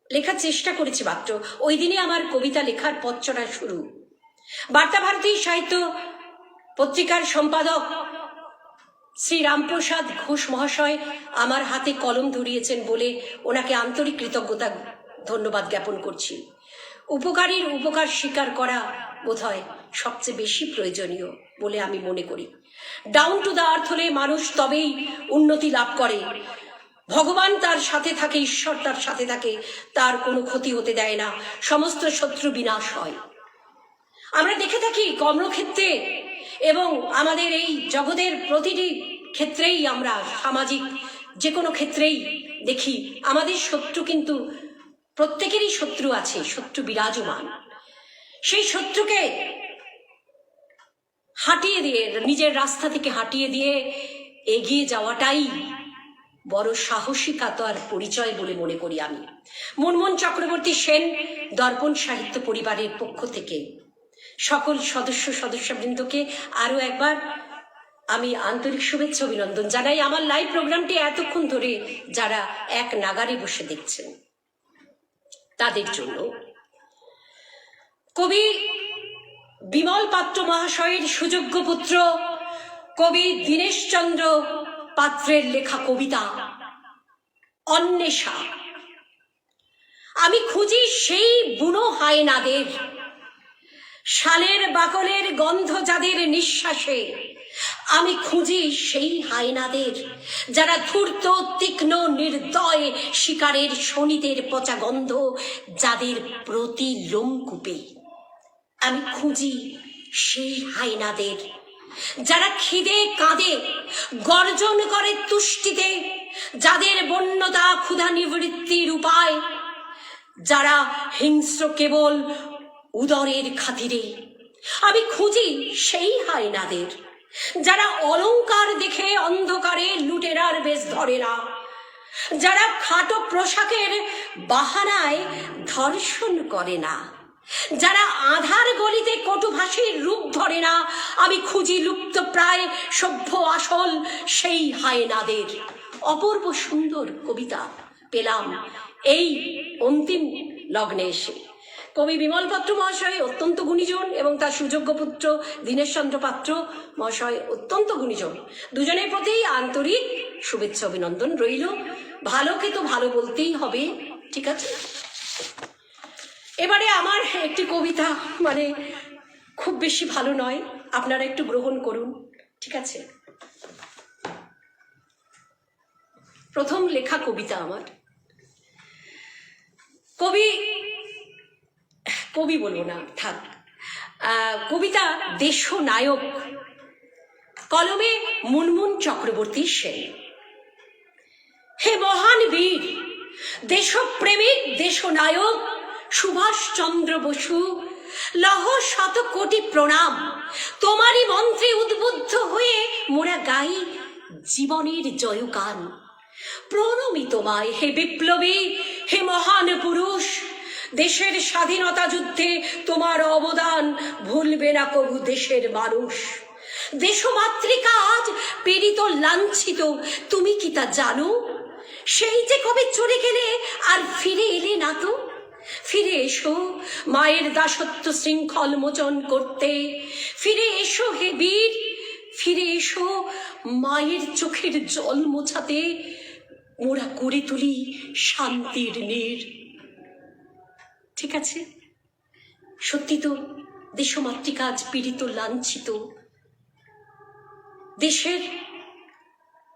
লেখার চেষ্টা করেছি মাত্র। ওই দিনে আমার কবিতা লেখার পথ চলা শুরু। বার্তাভারতী সাহিত্য পত্রিকার সম্পাদক শ্রী রামপ্রসাদ ঘোষ মহাশয় আমার হাতে কলম ধরিয়েছেন বলে ওনাকে আন্তরিক কৃতজ্ঞতা ধন্যবাদ জ্ঞাপন করছি। উপকারীর উপকার স্বীকার করা বোধহয় সবচেয়ে বেশি প্রয়োজনীয় বলে আমি মনে করি। ডাউন টু দ্য আর্থ হলে মানুষ তবেই উন্নতি লাভ করে। ভগবান তার সাথে থাকে, ঈশ্বর তার সাথে থাকে, তার কোনো ক্ষতি হতে দেয় না, সমস্ত শত্রু বিনাশ হয়। আমরা দেখে থাকি কর্মক্ষেত্রে এবং আমাদের এই জগতের প্রতিটি ক্ষেত্রেই, আমরা সামাজিক যে কোনো ক্ষেত্রেই দেখি আমাদের শত্রু কিন্তু প্রত্যেকেরই শত্রু আছে, শত্রু বিরাজমান। সেই শত্রুকে হাঁটিয়ে দিয়ে, নিজের রাস্তা থেকে হাঁটিয়ে দিয়ে এগিয়ে যাওয়াটাই বড় সাহসিকতার পরিচয় বলে মনে করি আমি। মুনমুন চক্রবর্তী সেন দর্পণ সাহিত্য পরিবারের পক্ষ থেকে সকল সদস্যবৃন্দকে আরো একবার আমি আন্তরিক শুভেচ্ছা অভিনন্দন জানাই। আমার লাইভ প্রোগ্রামটি এতক্ষণ ধরে যারা এক নাগারে বসে দেখছেন তাদের জন্য। কবি বিমল পাত্র মহাশয়ের সুযোগ্য পুত্র কবি দীনেশচন্দ্র পাত্রের লেখা কবিতা অন্বেষা। আমি খুঁজি সেই বুনো হায়নাদের, শালের বাকলের গন্ধ যাদের নিঃশ্বাসে। আমি খুঁজি সেই হায়নাদের যারা ধূর্ত, তীক্ষ্ণ, নির্দয় শিকারের শনিদের পচা গন্ধ যাদের প্রতি লোমকূপে। আমি খুঁজি সেই হায়নাদের যারা খিদে কাঁদে, গর্জন করে তুষ্টিতে, যাদের বন্যতা ক্ষুধা নিবৃত্তির উপায়, যারা হিংস্র কেবল উদরের খাতিরে। আমি খুঁজি সেই হায়নাদের যারা অলংকার দেখে অন্ধকারে লুটেরার বেশ ধরে না, যারা খাটো পোশাকের বাহানায় ধর্ষণ করে না, যারা আধার গলিতে কটুভাষীর রূপ ধরে না। আমি খুঁজি লুপ্ত প্রায় সভ্য আসল সেই হায়নাদের। অপূর্ব সুন্দর কবিতা পেলাম এই অন্তিম লগ্নে এসে। কবি বিমল পাত্র মহাশয় অত্যন্ত গুণীজন এবং তার সুযোগ্য পুত্র দীনেশচন্দ্র পাত্র মহাশয় অত্যন্ত গুণীজন। দুজনের প্রতি আন্তরিক শুভেচ্ছা অভিনন্দন রইল। ভালোকে তো ভালো বলতেই হবে, ঠিক আছে। এবারে আমার একটি কবিতা, মানে খুব বেশি ভালো নয়, আপনারা একটু গ্রহণ করুন, ঠিক আছে। প্রথম লেখা কবিতা আমার। কবি বলবো না, থাক। কবিতা দেশনায়ক, কলমে মুনমুন চক্রবর্তী সেন। হে মহান বীর, দেশপ্রেমিক দেশনায়ক সুভাষচন্দ্র বসু, লহ শত কোটি প্রণাম। তোমারই মন্ত্রে উদ্বুদ্ধ হয়ে মোরা গাই জীবনের জয়গান। প্রণমি তোমায় হে বিপ্লবী, হে মহান পুরুষ। দেশের স্বাধীনতা যুদ্ধে তোমার অবদান ভুলবে না কবু দেশের মানুষ। দেশমাতৃকা আজ পীড়িত লাঞ্ছিত, তুমি কি তা জানো? সেই যে কবে চলে গেলে আর ফিরে এলে না তো। ফিরে এসো মায়ের দাসত্ব শৃঙ্খল মোচন করতে। ফিরে এসো হে বীর, ফিরে এসো মায়ের চোখের জল মোছাতে। মোরা করে তুলি শান্তির নীড়। ঠিক আছে, সত্যি তো দেশমাতৃকা আজ পীড়িত লাঞ্ছিত। দেশের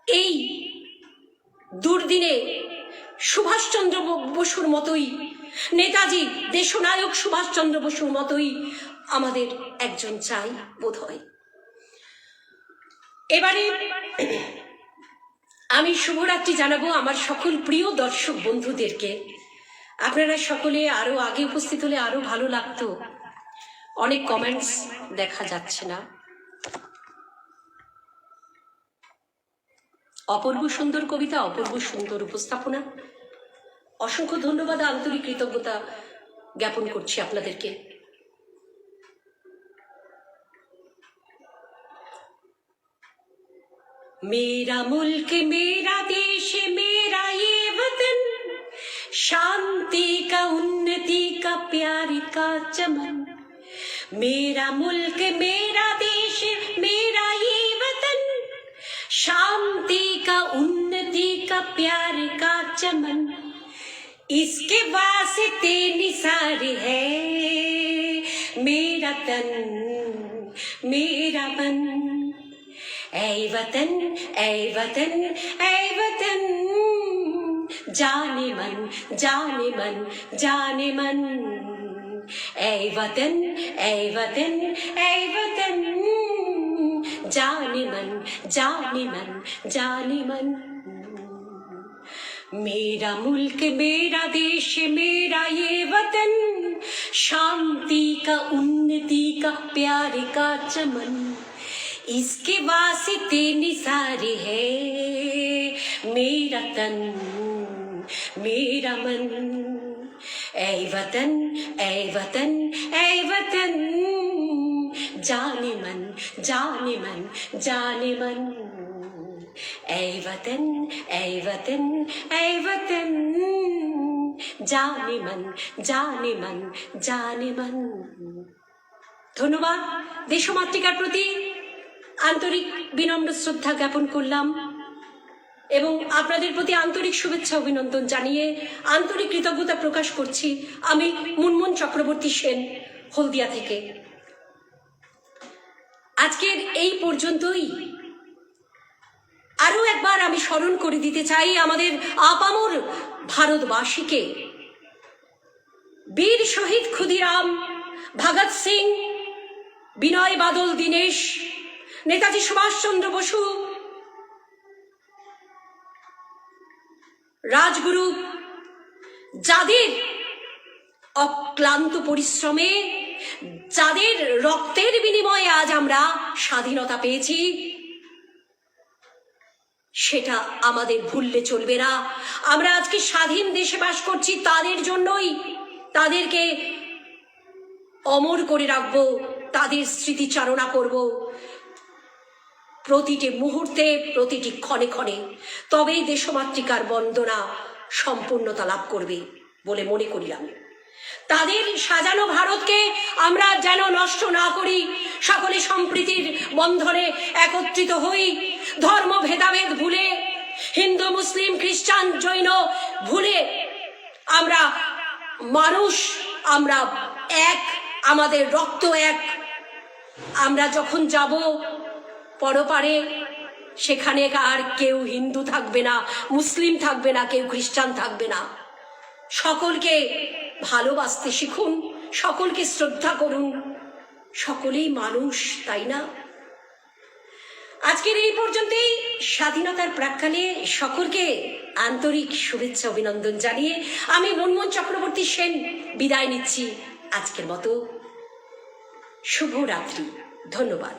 এই দুর্দিনে সুভাষচন্দ্র বসুর মতোই, নেতাজি দেশনায়ক সুভাষচন্দ্র বসুর মতোই আমাদের একজন চাই বোধ হয়। এবারে আমি শুভরাত্রি জানাবো আমার সকল প্রিয় দর্শক বন্ধুদেরকে। আপনারা সকলে আরো আগে উপস্থিত হলে আরো ভালো লাগতো। অনেক কমেন্টস দেখা যাচ্ছে না। অপূর্ব সুন্দর কবিতা, অপূর্ব সুন্দর উপস্থাপনা। অসংখ্য ধন্যবাদ, আন্তরিক কৃতজ্ঞতা জ্ঞাপন করছি আপনাদেরকে। मेरा मुल्क मेरा देश मेरा ये वतन, शांति का उन्नति का प्यार का चमन। मेरा मुल्क मेरा देश मेरा ये वतन, शांति का उन्नति का प्यार का चमन। इसके वास्ते निसार है मेरा तन मेरा मन। ऐ वतन ऐ वतन ऐ वतन, जाने मन जाने मन जाने मन। ऐ वतन ऐ वतन ऐ वतन, जाने मन जाने मन जाने मन। मेरा मुल्क मेरा देश मेरा ये वतन, शांति का उन्नति का प्यार का चमन, इसके वास्ते निसारे है मेरा तन मेरा मन। ऐ वतन ऐ वतन ऐ वतन, जाने मन जाने मन जाने मन। ऐ वतन ऐ वतन ऐ वतन, जाने मन जाने मन जाने मन। ধন্যবাদ। দেশমাতৃকার প্রতি আন্তরিক বিনম্র শ্রদ্ধা জ্ঞাপন করলাম এবং আপনাদের প্রতি আন্তরিক শুভেচ্ছা অভিনন্দন জানিয়ে আন্তরিক কৃতজ্ঞতা প্রকাশ করছি। আমি মুনমুন চক্রবর্তী সেন, হলদিয়া থেকে। আজকের এই পর্যন্তই। আরো একবার আমি স্মরণ করে দিতে চাই আমাদের আপামর ভারতবাসীকে, বীর শহীদ ক্ষুদিরাম, ভগৎ সিং, বিনয় বাদল দীনেশ, নেতাজি সুভাষচন্দ্র বসু, রাজগুরু, যাদের অক্লান্ত পরিশ্রমে, যাদের রক্তের বিনিময়ে আজ আমরা স্বাধীনতা পেয়েছি, সেটা আমাদের ভুললে চলবে না। আমরা আজকে স্বাধীন দেশে বাস করছি তাদের জন্যই। তাদেরকে অমর করে রাখবো, তাদের স্মৃতিচারণা করব প্রতিটি মুহূর্তে, প্রতিটি ক্ষণে ক্ষণে। তবেই দেশমাতৃকার বন্দনা সম্পূর্ণতা লাভ করবে বলে মনে করি আমি। তাদের সাজানো ভারতকে আমরা যেন নষ্ট না করি, সকলে সম্প্রীতির বন্ধনে একত্রিত হই, ধর্ম ভেদাভেদ ভুলে, হিন্দু মুসলিম খ্রিস্টান জৈন ভুলে আমরা মানুষ, আমরা এক, আমাদের রক্ত এক। আমরা যখন যাব পরপারে, সেখানে আর কেউ হিন্দু থাকবে না, মুসলিম থাকবে না, কেউ খ্রিস্টান থাকবে না। সকলকে ভালোবাসতে শিখুন, সকলকে শ্রদ্ধা করুন, সকলেই মানুষ, তাই না? আজকের এই পর্যন্তই। স্বাধীনতার প্রাক্কালে সকলকে আন্তরিক শুভেচ্ছা অভিনন্দন জানিয়ে আমি মুনমুন চক্রবর্তী সেন বিদায় নিচ্ছি। আজকের মতো শুভরাত্রি। ধন্যবাদ।